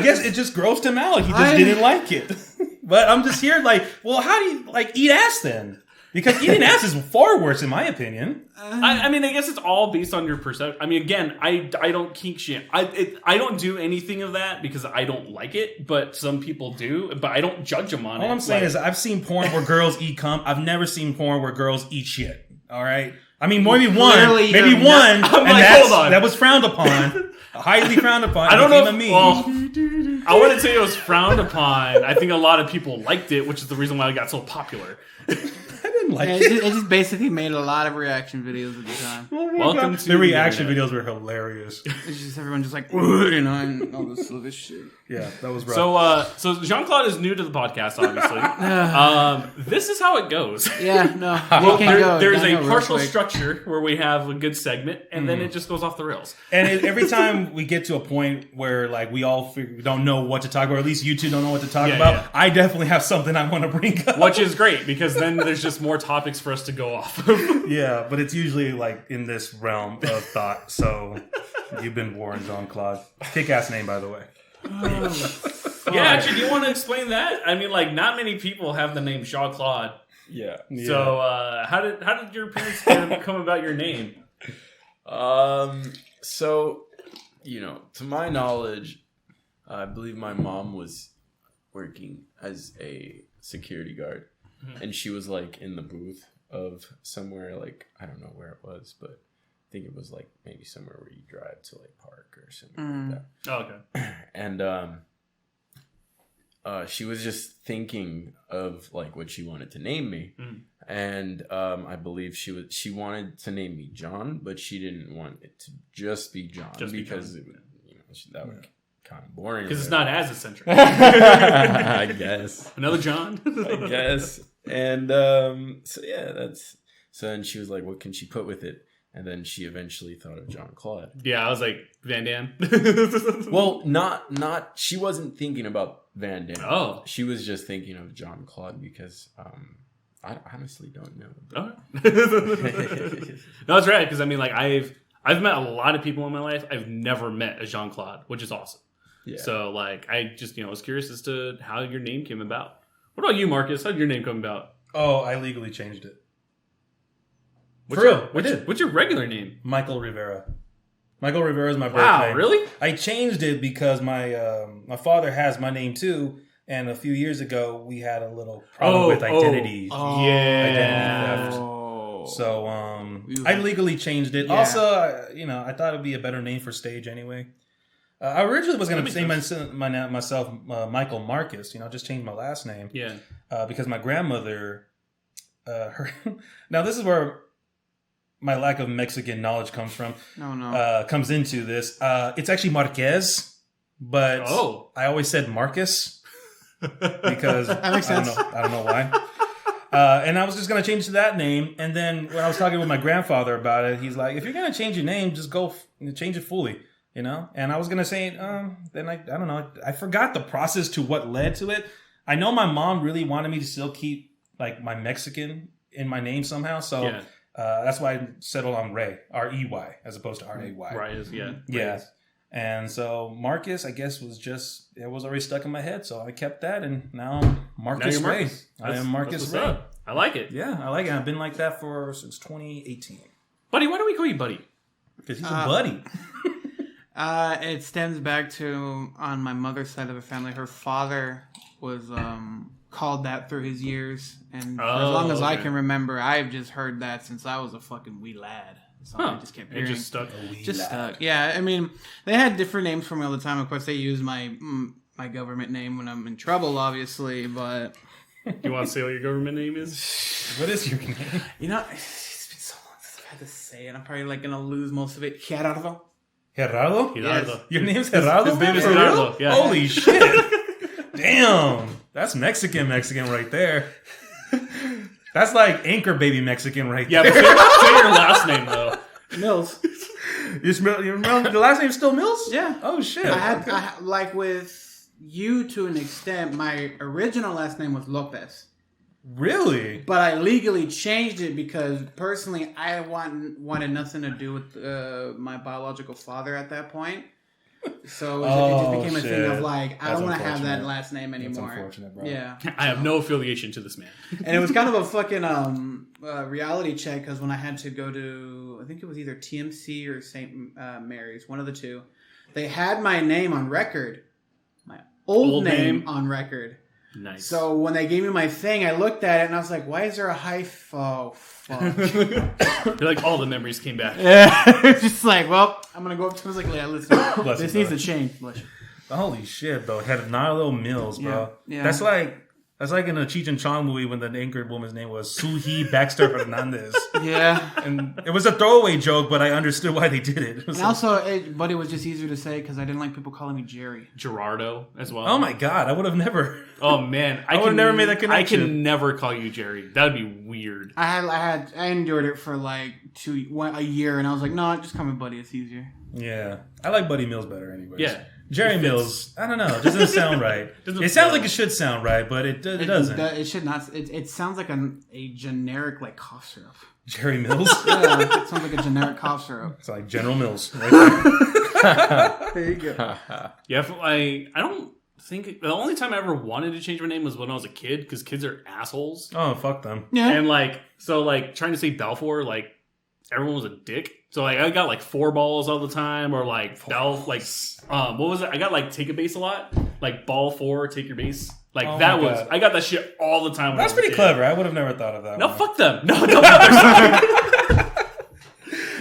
C: guess it just grossed him out. He just didn't like it. But I'm just here like, well, how do you like eat ass then? Because eating ass is far worse, in my opinion.
A: I mean, I guess it's all based on your perception. I mean, again, I don't kink shit. I don't do anything of that because I don't like it, but some people do. But I don't judge them on it.
C: All I'm saying is I've seen porn where girls eat cum. I've never seen porn where girls eat shit. All right? I mean, maybe one, and that was frowned upon. Highly frowned upon.
A: I don't know. Well, I wouldn't say it was frowned upon. I think a lot of people liked it, which is the reason why it got so popular.
C: I didn't like it.
D: It just basically made a lot of reaction videos at the time.
A: Welcome to
C: the reaction videos were hilarious.
D: It's just everyone just like, you know, and all this shit.
C: Yeah, that was rough.
A: So JonClaude is new to the podcast, obviously. This is how it goes.
D: Yeah, no.
A: Well, there's a partial structure where we have a good segment, and then it just goes off the rails.
C: And every time we get to a point where like we all don't know what to talk about, or at least you two don't know what to talk about, yeah. I definitely have something I want to bring up.
A: Which is great, because then there's just more topics for us to go off of.
C: Yeah, but it's usually like in this realm of thought. So you've been warned, JonClaude. Kick-ass name, by the way.
A: Yeah, actually, do you want to explain that? I mean, like, not many people have the name JonClaude.
B: Yeah.
A: So, how did your parents come about your name?
B: So, you know, to my knowledge, I believe my mom was working as a security guard, and she was like in the booth of somewhere, like, I don't know where it was, but I think it was like maybe somewhere where you drive to like park or something like that. Oh, okay. And she was just thinking of like what she wanted to name me, and I believe she wanted to name me John, but she didn't want it to just be John because it would, you know, that would kind of boring.
A: Because it's not as eccentric.
B: I guess
A: another John.
B: I guess, and so yeah, so then she was like, what can she put with it? And then she eventually thought of JonClaude.
A: Yeah, I was like, Van Damme.
B: Well, not. She wasn't thinking about Van Damme.
A: Oh,
B: she was just thinking of JonClaude because I honestly don't know.
A: No, that's right. Because I mean, like I've met a lot of people in my life. I've never met a JonClaude, which is awesome. Yeah. So like, I just was curious as to how your name came about. What about you, Marcus? How did your name come about?
C: Oh, I legally changed it.
A: What's your regular name?
C: Michael Rivera. Michael Rivera is my birth
A: name. Wow,
C: name.
A: Really?
C: I changed it because my father has my name too, and a few years ago we had a little problem with identity. Identity theft. So I legally changed it. Yeah. Also, I thought it'd be a better name for stage anyway. I originally was going to name myself Michael Marcus. Just change my last name.
A: Yeah.
C: Because my grandmother, now this is where my lack of Mexican knowledge comes from. Comes into this. It's actually Marquez, but I always said Marcus because
D: that makes sense.
C: I don't know why. And I was just going to change to that name. And then when I was talking with my grandfather about it, he's like, if you're going to change your name, just go change it fully, And I was going to say, then I don't know. I forgot the process to what led to it. I know my mom really wanted me to still keep like my Mexican in my name somehow. So yeah. That's why I settled on Ray, R-E-Y, as opposed to R-A-Y.
A: Reyes, yeah.
C: Yeah. And so Marcus, I guess, it was already stuck in my head. So I kept that, and now I'm Marcus Ray. I am Marcus Ray.
A: I like it.
C: Yeah, I like it. I've been like that since 2018.
A: Buddy, why do we call you Buddy?
C: Because he's a buddy.
D: It stems back to, on my mother's side of the family, her father was called that through his years. And for as long as I can remember, I've just heard that since I was a fucking wee lad. So I just kept hearing.
A: It just stuck.
D: Stuck. Yeah, I mean, they had different names for me all the time. Of course, they use my government name when I'm in trouble, obviously, but...
A: You want to say what your government name is?
C: What is your name?
D: It's been so long since I've had to say it. I'm probably going to lose most of it. Gerardo.
C: Gerardo?
A: Gerardo.
C: Your name's Gerardo?
A: His name is
C: For real?
A: Gerardo. Yeah.
C: Holy shit. Damn. That's Mexican right there. That's like anchor baby Mexican right
A: Yeah,
C: there.
A: but say your last name though.
D: Mills.
C: The last name's still Mills?
D: Yeah.
C: Oh shit.
D: I like with you to an extent, my original last name was Lopez.
C: Really?
D: But I legally changed it because personally I wanted nothing to do with my biological father at that point. So it just became a thing of like, I don't want to have that last name anymore.
C: That's unfortunate, bro.
D: Yeah.
A: I have no affiliation to this man.
D: And it was kind of a fucking reality check because when I had to go to, I think it was either TMC or St. Mary's, one of the two, they had my name on record, my old name on record.
A: Nice.
D: So when they gave me my thing, I looked at it and I was like, why is there a hyphen? Oh, fuck.
A: You're like, all the memories came back.
D: Yeah. It's just like, well, I'm going to go up to him. I was like, yeah, listen,
C: Bless
D: this
C: you,
D: needs
C: bro.
D: to change. Bless you.
C: Holy shit, bro. Had Nilo Mills, bro.
D: Yeah.
C: That's like in a Cheech and Chong movie when the anchored woman's name was Suhi Baxter Hernandez.
D: Yeah.
C: And it was a throwaway joke, but I understood why they did it. It was
D: And
C: like,
D: also, but it was just easier to say because I didn't like people calling me Jerry.
A: Gerardo as well.
C: oh my god, I would have never.
A: Oh man,
C: I would've never made that connection.
A: I can never call you Jerry. That would be weird.
D: I endured it for like a year, and I was like, no, just call me Buddy. It's easier.
C: Yeah, I like Buddy Mills better, anyways.
A: Yeah.
C: Jerry Mills, I don't know, it doesn't sound right. It sounds like it should sound right, but it doesn't.
D: It should not. It sounds like a generic like cough syrup.
C: Jerry Mills?
D: Yeah, it sounds like a generic cough syrup.
C: It's like General Mills right there.
D: There you go.
A: Yeah, I don't think the only time I ever wanted to change my name was when I was a kid because kids are assholes.
C: Oh, fuck them.
D: Yeah.
A: And trying to say Balfour, like everyone was a dick. So like I got like 4 balls all the time, or like what was it? I got like take a base a lot, like ball 4, take your base. Like
C: Oh
A: that
C: my
A: was
C: God.
A: I got that shit all the time. When
C: That's
A: I was a
C: pretty
A: kid.
C: clever. I would have never thought of that.
A: No,
C: one.
A: fuck them. No, don't bother.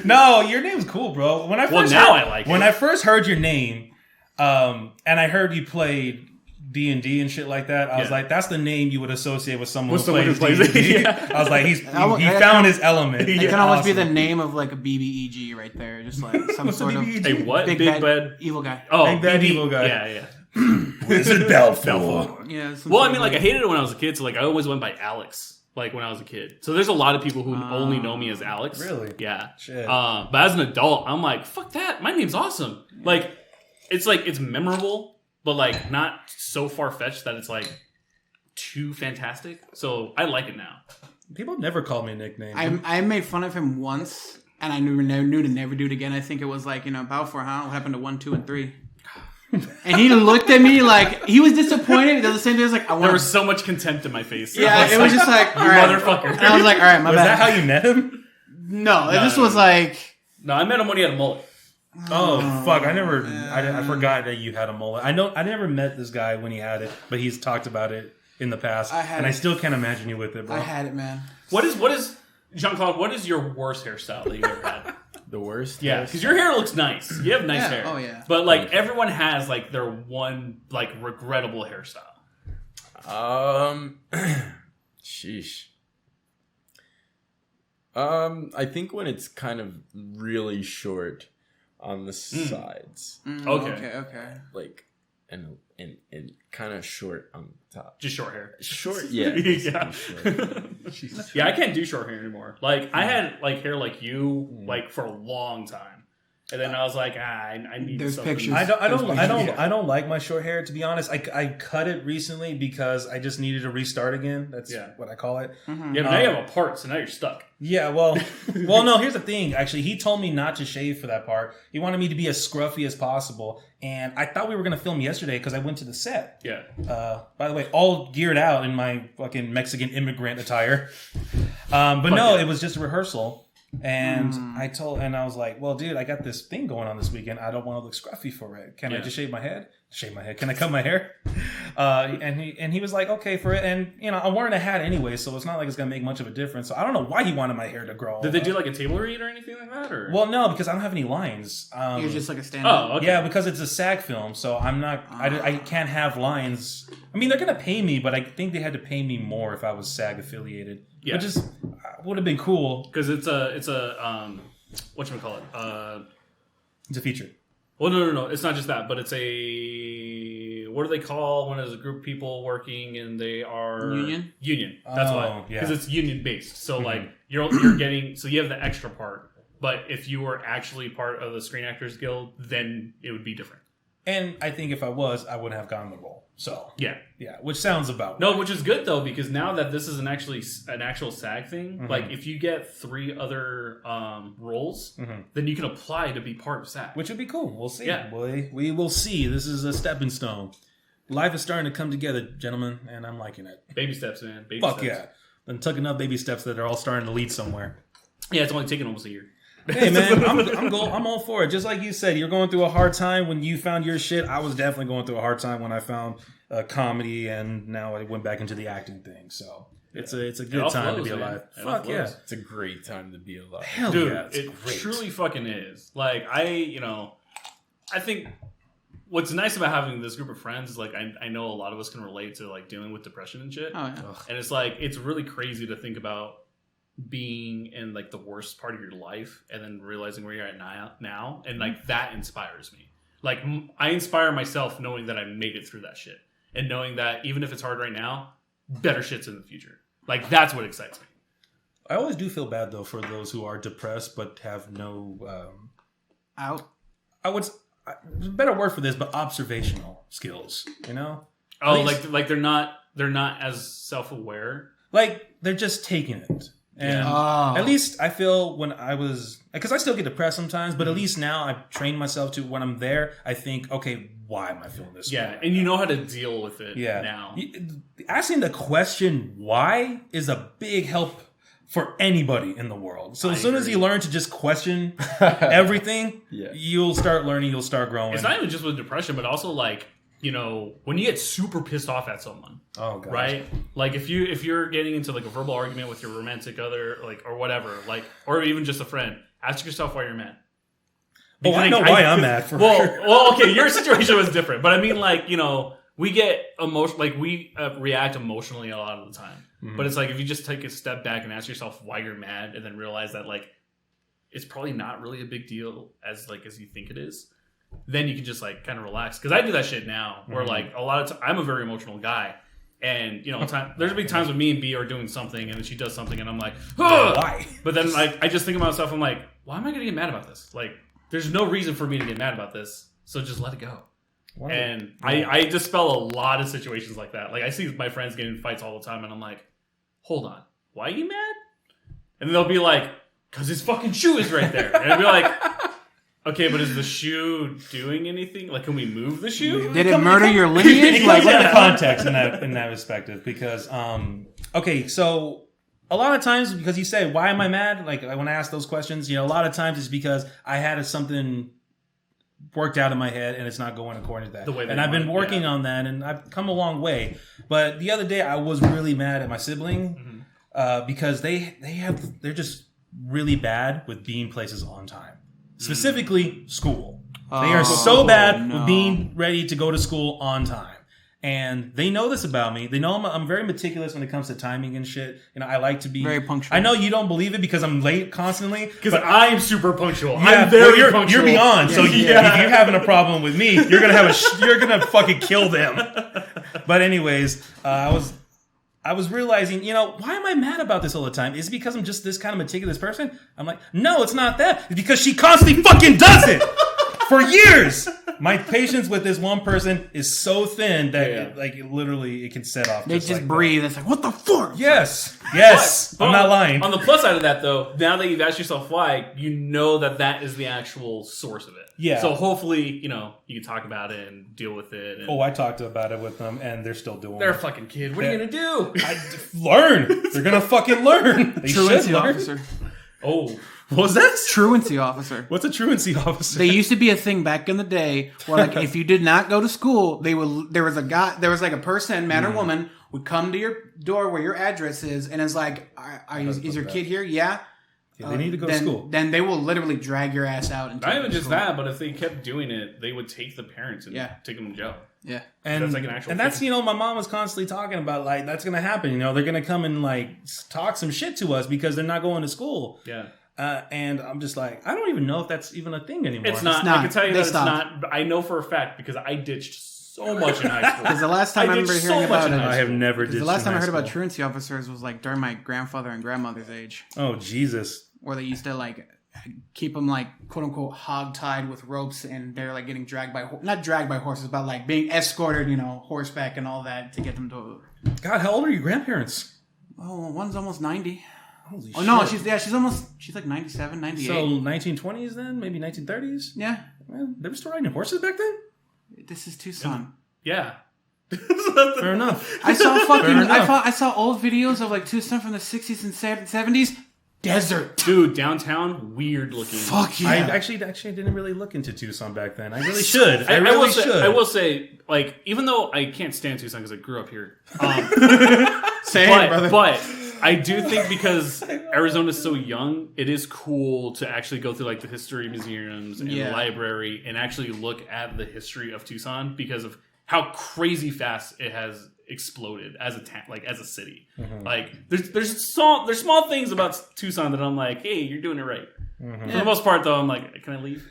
C: No, your name's cool, bro. When I first
A: I like it.
C: When I first heard your name, and I heard you played D&D and shit like that, I was like, that's the name you would associate with someone who plays D&D.
A: Yeah.
C: I was like, he
D: I
C: found his element.
D: It
C: That's
D: can almost be
C: awesome.
D: the name of like a BBEG right there, just like some
C: What's the
D: sort of
C: BBEG?
A: Hey, what?
D: big
A: Bad
D: bad evil guy.
A: Oh,
C: Big bad
A: BB
C: evil guy.
A: Yeah.
C: Wizard Balfour.
D: Yeah. some
A: Well, I
D: sort
A: mean,
D: of,
A: like I hated it when I was a kid, so like I always went by Alex. Like when I was a kid, so there's a lot of people who only know me as Alex.
C: Really?
A: Yeah.
C: Shit.
A: But as an adult, I'm like, fuck that. My name's awesome. Like it's memorable, but like not so far fetched that it's like too fantastic. So I like it now.
C: People never call me a nickname.
D: I made fun of him once, and I knew to never do it again. I think it was like, Balfour, huh? What happened to 1, 2, and 3? And he looked at me like he was disappointed. He does the same thing. He was like, I
A: There
D: want.
A: was so much contempt in my face.
D: Yeah, it was just like, all right,
A: motherfucker.
D: And I was like, all right, my
C: was
D: bad.
C: that how you met him?
D: No,
A: No,
D: this
A: no,
D: was
A: no.
D: like.
A: No, I met him when he had a mullet.
C: Oh fuck! I forgot that you had a mullet. I never met this guy when he had it, but he's talked about it in the past, and I still can't imagine you with it, bro.
D: I had it, man.
A: What is JonClaude? What is your worst hairstyle that you've ever had?
B: The worst?
A: Yeah, because your hair looks nice. You have nice
D: Yeah,
A: hair.
D: oh, yeah.
A: But like everyone has like their one like regrettable hairstyle.
B: Sheesh. I think when it's kind of really short on the sides,
A: Okay.
B: like, and kind of short on the top.
A: Just short hair.
B: Short, yeah.
A: Yeah.
B: Short.
A: Yeah, I can't do short hair anymore. Like I had like hair like you like for a long time. And then I was like, I need
D: There's
A: something.
D: pictures.
C: I don't
A: Yeah.
C: I don't like my short hair, to be honest. I cut it recently because I just needed to restart again. That's what I call it.
A: Yeah, but now you have a part, so now you're stuck.
C: Yeah, well, no. Here's the thing. Actually, he told me not to shave for that part. He wanted me to be as scruffy as possible, and I thought we were gonna film yesterday because I went to the set.
A: Yeah.
C: By the way, all geared out in my fucking Mexican immigrant attire. But no, it was just a rehearsal. And I was like, well, dude, I got this thing going on this weekend. I don't want to look scruffy for it. Can I just shave my head? Shave my head. Can I cut my hair? And he was like, okay for it. And I'm wearing a hat anyway, so it's not like it's gonna make much of a difference. So I don't know why he wanted my hair to grow.
A: Did they do like a table read or anything like that? Or
C: Well, no, because I don't have any lines.
D: You're just like a stand-up.
A: oh, okay.
C: Yeah, because it's a SAG film, so I'm not. I can't have lines. I mean, they're gonna pay me, but I think they had to pay me more if I was SAG affiliated.
A: Yeah.
C: Which is would have been cool.
A: Because it's a whatchamacallit?
C: It's a feature.
A: Well, no. It's not just that, but it's a... What do they call when there's a group of people working and they are... Union. That's why. Because it's union-based. So, like, you're getting... So you have the extra part. But if you were actually part of the Screen Actors Guild, then it would be different.
C: And I think if I was, I wouldn't have gotten the role. So yeah, which sounds about
A: no, which is good though, because now that this is an actual SAG thing, like if you get 3 other roles, then you can apply to be part of SAG,
C: which would be cool. We'll see.
A: Yeah,
C: we will see. This is a stepping stone. Life is starting to come together, gentlemen, and I'm liking it.
A: Baby steps, man.
C: Fuck yeah! I'm tucking up baby steps that are all starting to lead somewhere.
A: Yeah, it's only taken almost a year.
C: Hey man, I'm all for it. Just like you said, you're going through a hard time when you found your shit. I was definitely going through a hard time when I found comedy, and now I went back into the acting thing. So it's a good time to be alive. Fuck yeah,
B: it's a great time to be alive.
C: Hell
A: dude,
C: yeah,
A: it truly fucking is. Like I think what's nice about having this group of friends is like I know a lot of us can relate to like dealing with depression and shit.
D: Oh, yeah.
A: And it's like it's really crazy to think about being in like the worst part of your life and then realizing where you're at now and like that inspires me. Like I inspire myself knowing that I made it through that shit and knowing that even if it's hard right now, better shit's in the future. Like that's what excites me.
C: I always do feel bad though for those who are depressed but have no a better word for this, but observational skills, you know?
A: Oh, like they're not as self-aware.
C: Like they're just taking it. And at least I feel when I was, because I still get depressed sometimes, but at least now I've trained myself to when I'm there, I think, okay, why am I feeling this way?
A: Yeah, and you know how to deal with it now.
C: Asking the question why is a big help for anybody in the world. So as soon as you learn to just question everything, you'll start learning, you'll start growing.
A: It's not even just with depression, but also like, you know, when you get super pissed off at someone, right? Like if you're getting into like a verbal argument with your romantic other, like or whatever, like or even just a friend, ask yourself why you're mad.
C: Because I know why I'm mad.
A: Well, okay, your situation was different, but I mean, like you know, we get emotional, like we react emotionally a lot of the time. But it's like if you just take a step back and ask yourself why you're mad, and then realize that like it's probably not really a big deal as you think it is. Then you can just like kind of relax. Because I do that shit now where like a lot of times I'm a very emotional guy. And you know, there's been times when me and B are doing something and then she does something and I'm like, why? But then like I just think about myself, I'm like, why am I gonna get mad about this? Like there's no reason for me to get mad about this. So just let it go. Wow. And I dispel a lot of situations like that. Like I see my friends getting in fights all the time and I'm like, hold on, why are you mad? And they'll be like, because his fucking shoe is right there. And I'll be like, okay, but is the shoe doing anything? Like, can we move the shoe?
D: Did it murder your lineage?
C: Like, what the context in that perspective? Because, okay, so a lot of times, because you say, why am I mad? Like, when I ask those questions, you know, a lot of times it's because I had something worked out in my head and it's not going according to that. And I've been working on that and I've come a long way. But the other day I was really mad at my sibling because they're just really bad with being places on time. Specifically, school. They are so bad with being ready to go to school on time. And they know this about me. They know I'm very meticulous when it comes to timing and shit. You know, I like to be...
D: very punctual.
C: I know you don't believe it because I'm late constantly.
A: Because I'm super punctual.
C: Yeah,
A: I'm very punctual.
C: You're beyond. So if you're having a problem with me, you're gonna fucking kill them. But anyways, I was realizing, you know, why am I mad about this all the time? Is it because I'm just this kind of meticulous person? I'm like, no, it's not that. It's because she constantly fucking does it for years. My patience with this one person is so thin that it literally can set off.
D: They just breathe. That. It's like, what the fuck?
C: Yes. I'm not lying.
A: On the plus side of that, though, now that you've asked yourself why, you know that is the actual source of it. Yeah. So hopefully, you know, you can talk about it and deal with it. And
C: I talked about it with them, and they're still doing it.
A: They're a fucking kid. What are you gonna do?
C: Learn. They're gonna fucking learn. They
D: Truancy officer.
C: Oh. What was that?
D: Truancy officer.
C: What's a truancy officer?
D: They used to be a thing back in the day where, like, if you did not go to school, there was like a person, man or woman, would come to your door where your address is, and it's like, is your kid here? Yeah.
C: They need to go to school.
D: Then they will literally drag your ass out. And
A: not even just that, but if they kept doing it, they would take the parents and take them to jail.
D: Yeah.
C: And that's like an actual thing. You know, my mom was constantly talking about, like, that's going to happen. You know, they're going to come and, like, talk some shit to us because they're not going to school.
A: Yeah.
C: And I'm just like, I don't even know if that's even a thing anymore.
A: It's not. I can tell you that it's not. I know for a fact because I ditched so much in high school.
D: Because the last time I remember hearing about it,
C: I have never ditched.
D: The last time I heard about truancy officers was like during my grandfather and grandmother's age.
C: Oh Jesus!
D: Where they used to like keep them like quote unquote hog tied with ropes, and they're like getting dragged by not dragged by horses, but like being escorted, horseback and all that to get them to.
C: God, how old are your grandparents?
D: Oh, one's almost 90.
C: Holy shit.
D: Oh no, she's like 97, 98.
C: So 1920s then, maybe 1930s.
D: Yeah,
C: Man, they were still riding horses back then.
D: this is Tucson.
A: Yeah.
C: Fair enough.
D: I saw old videos of like Tucson from the 60s and 70s. Desert.
A: Dude, downtown, weird looking.
D: Fuck yeah.
C: I actually didn't really look into Tucson back then. I really should. I
A: will say, like, even though I can't stand Tucson because I grew up here.
D: Same, brother.
A: But I do think because Arizona's so young, it is cool to actually go through like the history museums and the library and actually look at the history of Tucson because of how crazy fast it has exploded as a as a city. Mm-hmm. Like there's small things about Tucson that I'm like, hey, you're doing it right. Mm-hmm. For the most part, though, I'm like, can I leave?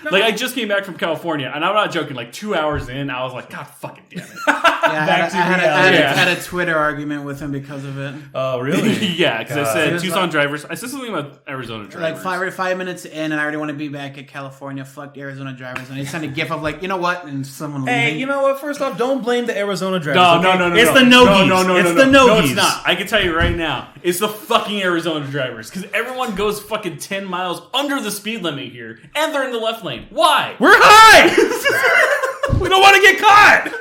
A: Like, I just came back from California, and I'm not joking. Like 2 hours in, I was like, God fucking damn it!
D: I had a Twitter argument with him because of it.
C: Oh, really?
A: Yeah, because I said Tucson drivers. I said something about Arizona drivers.
D: Like 5 minutes in, and I already want to be back at California. Fuck Arizona drivers. And he sent a gif of like, you know what? And someone.
C: Hey, you know what? First off, don't blame the Arizona drivers.
A: No.
C: It's the no-gees. It's the no-gees.
A: No, it's not. I can tell you right now, it's the fucking Arizona drivers because everyone goes fucking 10 miles under the speed limit here, and they're in the left lane. Why?
C: We're high. We don't want to get caught.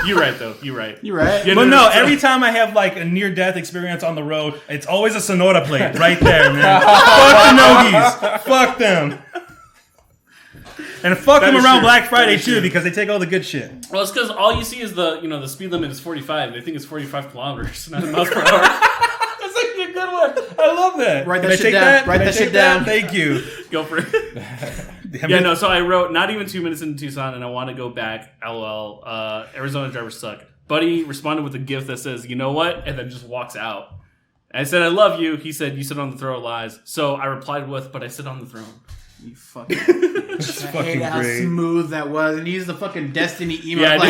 A: You're right, though. You're right.
C: Yeah, but no, every time I have like a near-death experience on the road, it's always a Sonora plate right there, man. Fuck the no-gees. Fuck them. And fuck them around Black Friday too, because they take all the good shit.
A: Well, it's because all you see is the speed limit is 45. They think it's 45 kilometers, not miles per hour.
C: That's actually a good one. I love that.
D: Write that shit down. Write that shit down.
C: Thank you.
A: Go for it. So I wrote not even 2 minutes into Tucson, and I want to go back. LOL. Arizona drivers suck. Buddy responded with a GIF that says, "You know what?" and then just walks out. And I said, "I love you." He said, "You sit on the throne of lies." So I replied with, "But I sit on the throne."
D: You fucking. I hate how smooth that was, and he used the fucking Destiny email and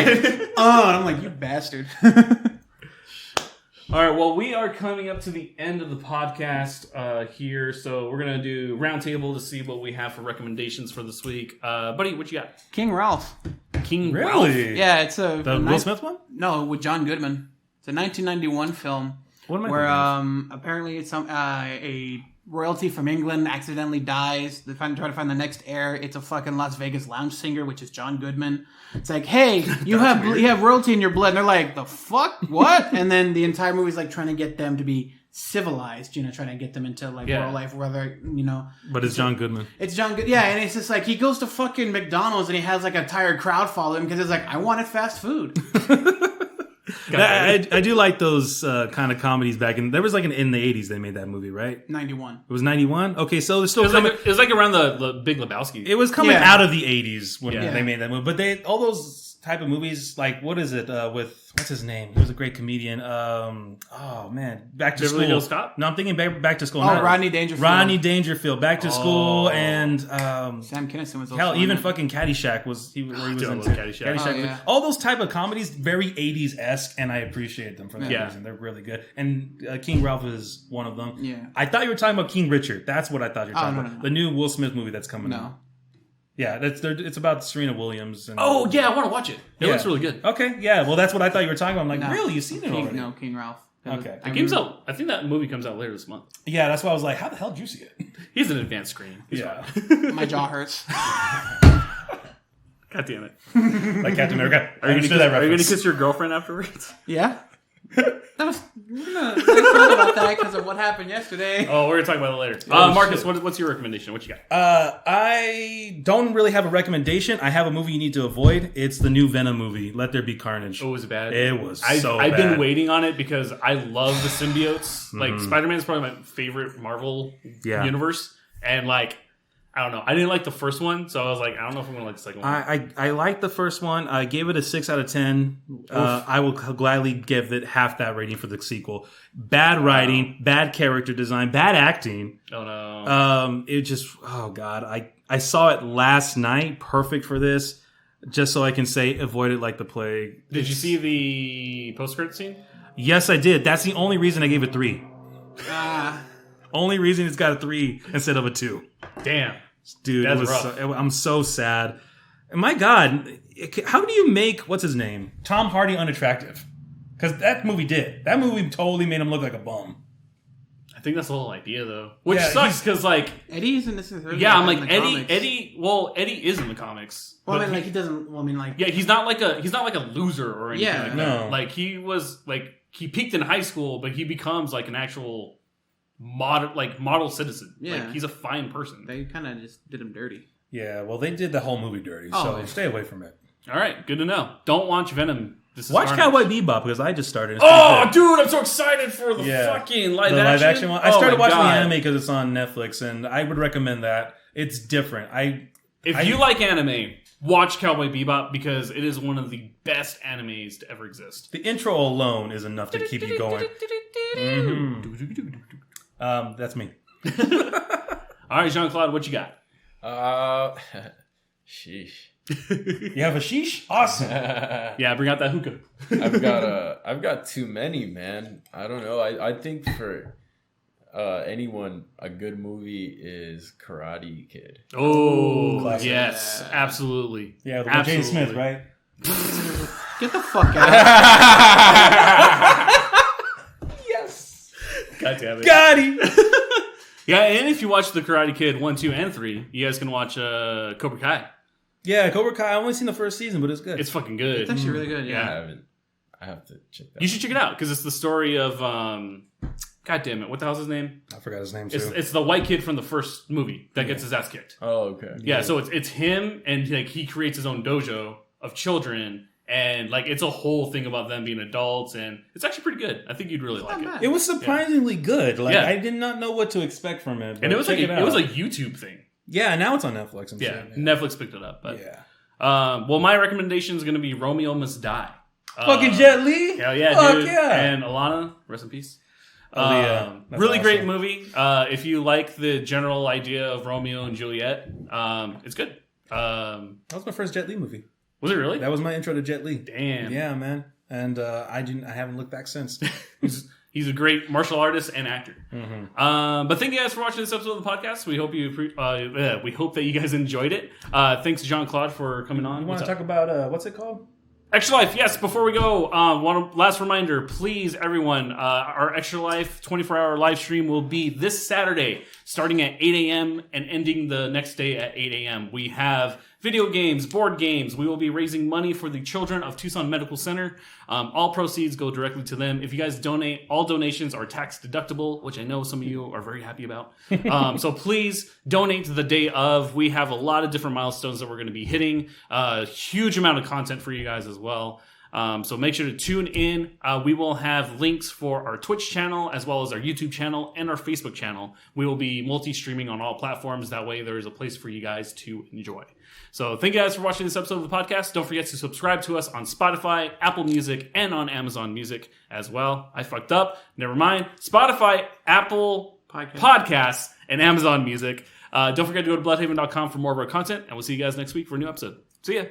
D: I'm like, you bastard.
A: All right, well, we are coming up to the end of the podcast here, so we're going to do roundtable to see what we have for recommendations for this week. Buddy, what you got?
D: King Ralph.
A: King Ralph?
D: Yeah, it's the
C: Will Smith one?
D: No, with John Goodman. It's a 1991 film where apparently it's a royalty from England accidentally dies. They try to find the next heir. It's a fucking Las Vegas lounge singer, which is John Goodman. It's like, hey, you have royalty in your blood. And they're like, the fuck? What? And then the entire movie is like trying to get them to be civilized, trying to get them into like royal life, whether,
C: But it's John Goodman.
D: It's John Goodman. Yeah, and it's just like, he goes to fucking McDonald's and he has like a tired crowd follow him because it's like, I wanted fast food.
C: I do like those kind of comedies back in. There was like in the 80s they made that movie, right?
D: 91.
C: It was 91. Okay, so it's still
A: it was like around the Big Lebowski.
C: It was coming out of the 80s when they made that movie. But all those type of movies, like what is it with what's his name? He was a great comedian. Back to School.
A: Hills Cop?
C: No, I'm thinking Back to School.
D: Rodney Dangerfield.
C: Back to School, and
D: Sam Kinison was also
C: hell, even fucking Caddyshack was in
A: Caddyshack.
C: All those type of comedies, very 80s-esque, and I appreciate them for that reason. They're really good. And King Ralph is one of them.
D: Yeah.
C: I thought you were talking about King Richard. That's what I thought you were talking about.
D: No.
C: The new Will Smith movie that's coming out. Yeah, it's about Serena Williams. And,
A: I want to watch it. It looks really good.
C: Okay, yeah. Well, that's what I thought you were talking about. I'm like, really? You've seen it already?
D: No, King Ralph.
C: Okay.
A: I think that movie comes out later this month.
C: Yeah, that's why I was like, how the hell did you see it?
A: He's an advanced screen.
D: My jaw hurts.
A: God damn it.
C: Like Captain America.
A: Are you going to kiss your girlfriend afterwards?
D: Yeah. We're gonna talk about that because of what happened yesterday.
A: Oh, we're gonna talk about it later. Marcus, what's your recommendation? What you got?
C: I don't really have a recommendation. I have a movie you need to avoid. It's the new Venom movie, Let There Be Carnage.
A: Oh, was it bad?
C: It was so bad.
A: I've been waiting on it because I love the symbiotes. Like Spider-Man is probably my favorite Marvel universe, and like I don't know. I didn't like the first one, so I was like, I don't know if I'm gonna like the second one.
C: I liked the first one. I gave it a 6 out of 10. I will gladly give it half that rating for the sequel. Bad writing, bad character design, bad acting.
A: Oh no.
C: It just, oh god. I saw it last night, perfect for this, just so I can say avoid it like the plague.
A: Did you see the post-credit scene?
C: Yes, I did. That's the only reason I gave it 3.
D: Ah.
C: Only reason it's got a 3 instead of a 2.
A: Damn.
C: Dude,
A: That's
C: it was
A: rough.
C: I'm so sad. And my God, how do you make, what's his name? Tom Hardy unattractive? Because that movie did. That movie totally made him look like a bum.
A: I think that's the whole idea, though. Which
C: Yeah,
A: sucks, because, like...
D: Eddie isn't necessarily.
A: Yeah, I'm
D: in
A: like,
D: the comics.
A: Eddie is in the comics.
D: Well, I
A: but
D: mean, like he doesn't. Well, I mean, like
A: yeah, he's not like a loser or anything
D: Yeah.
A: like
C: No.
A: that. Like, he was, like, he peaked in high school, but he becomes, like, an actual model citizen.
D: Yeah.
A: Like, he's a fine person.
D: they kind of just did him dirty.
C: Yeah, well, they did the whole movie dirty,
D: Oh,
C: so
D: yeah.
C: stay away from it.
A: All right, good to know. Don't watch Venom. This is
C: Watch
A: Carnage.
C: Cowboy Bebop, because I just started. It's
A: Oh,
C: pretty good.
A: dude, I'm so excited for the
C: Yeah.
A: fucking
C: The
A: live
C: live action one. I
A: Oh
C: started
A: my
C: watching the
A: God.
C: anime because it's on Netflix, and I would recommend that. It's different.
A: If you like anime, watch Cowboy Bebop because it is one of the best animes to ever exist.
C: The intro alone is enough to keep you going. That's me.
A: All right, JonClaude, what you got?
B: Sheesh.
C: You have a sheesh? Awesome.
A: Yeah, bring out that hookah.
B: I've got too many, man. I don't know. I think for anyone, a good movie is Karate Kid.
A: Oh,
C: Classic.
A: yes, absolutely.
C: Yeah, with James Smith, right?
D: Get the fuck out!
B: Yes.
A: God damn it.
C: Got him.
A: Yeah, and if you watch the Karate Kid 1, 2, and 3, you guys can watch Cobra Kai.
C: Yeah, Cobra Kai. I only seen the first season, but it's good.
A: It's fucking good.
D: It's actually really good.
B: I
D: Yeah.
B: haven't. I have to check that.
A: You should check it out because it's the story of God damn it, what the hell's his name?
C: I forgot his name too.
A: It's the white kid from the first movie that gets his ass kicked.
B: Oh, okay.
A: Yeah, so it's him, and like he creates his own dojo of children, and like it's a whole thing about them being adults, and it's actually pretty good. I think you'd really like
D: not
A: it.
D: bad.
C: It was surprisingly good. Like
A: Yeah.
C: I did not know what to expect from it. But
A: And it was like
C: check
A: it was
C: out.
A: a YouTube thing.
C: Yeah, now it's on Netflix and
A: Yeah,
C: shit.
A: Netflix picked it up. But
C: Yeah.
A: well, my recommendation is going to be Romeo Must Die.
C: Fucking Jet Li.
A: Hell yeah,
C: Fuck
A: dude!
C: yeah.
A: And Alana, rest in peace.
C: Yeah, that's
A: really great
C: awesome.
A: movie. If you like the general idea of Romeo and Juliet, it's good.
C: That was my first Jet Li movie.
A: Was it really?
C: That was my intro to Jet Li.
A: Damn.
C: Yeah, man. And I haven't looked back since.
A: He's a great martial artist and actor. But thank you guys for watching this episode of the podcast. We hope we hope that you guys enjoyed it. Thanks, JonClaude, for coming on.
C: You want
A: What's
C: to
A: up?
C: talk about what's it called?
A: Extra Life, yes. Before we go, last reminder, please, everyone, our Extra Life 24-hour live stream will be this Saturday, starting at 8 a.m. and ending the next day at 8 a.m. We have video games, board games. We will be raising money for the children of Tucson Medical Center. All proceeds go directly to them. If you guys donate, all donations are tax deductible, which I know some of you are very happy about. So please donate to the day of. We have a lot of different milestones that we're going to be hitting. A huge amount of content for you guys as well. So make sure to tune in. We will have links for our Twitch channel as well as our YouTube channel and our Facebook channel. We will be multi-streaming on all platforms. That way there is a place for you guys to enjoy. So thank you guys for watching this episode of the podcast. Don't forget to subscribe to us on Spotify, Apple Music, and on Amazon Music as well. I fucked up. Never mind. Spotify, Apple Podcasts, and Amazon Music. Don't forget to go to Bluhdhaven.com for more of our content, and we'll see you guys next week for a new episode. See ya.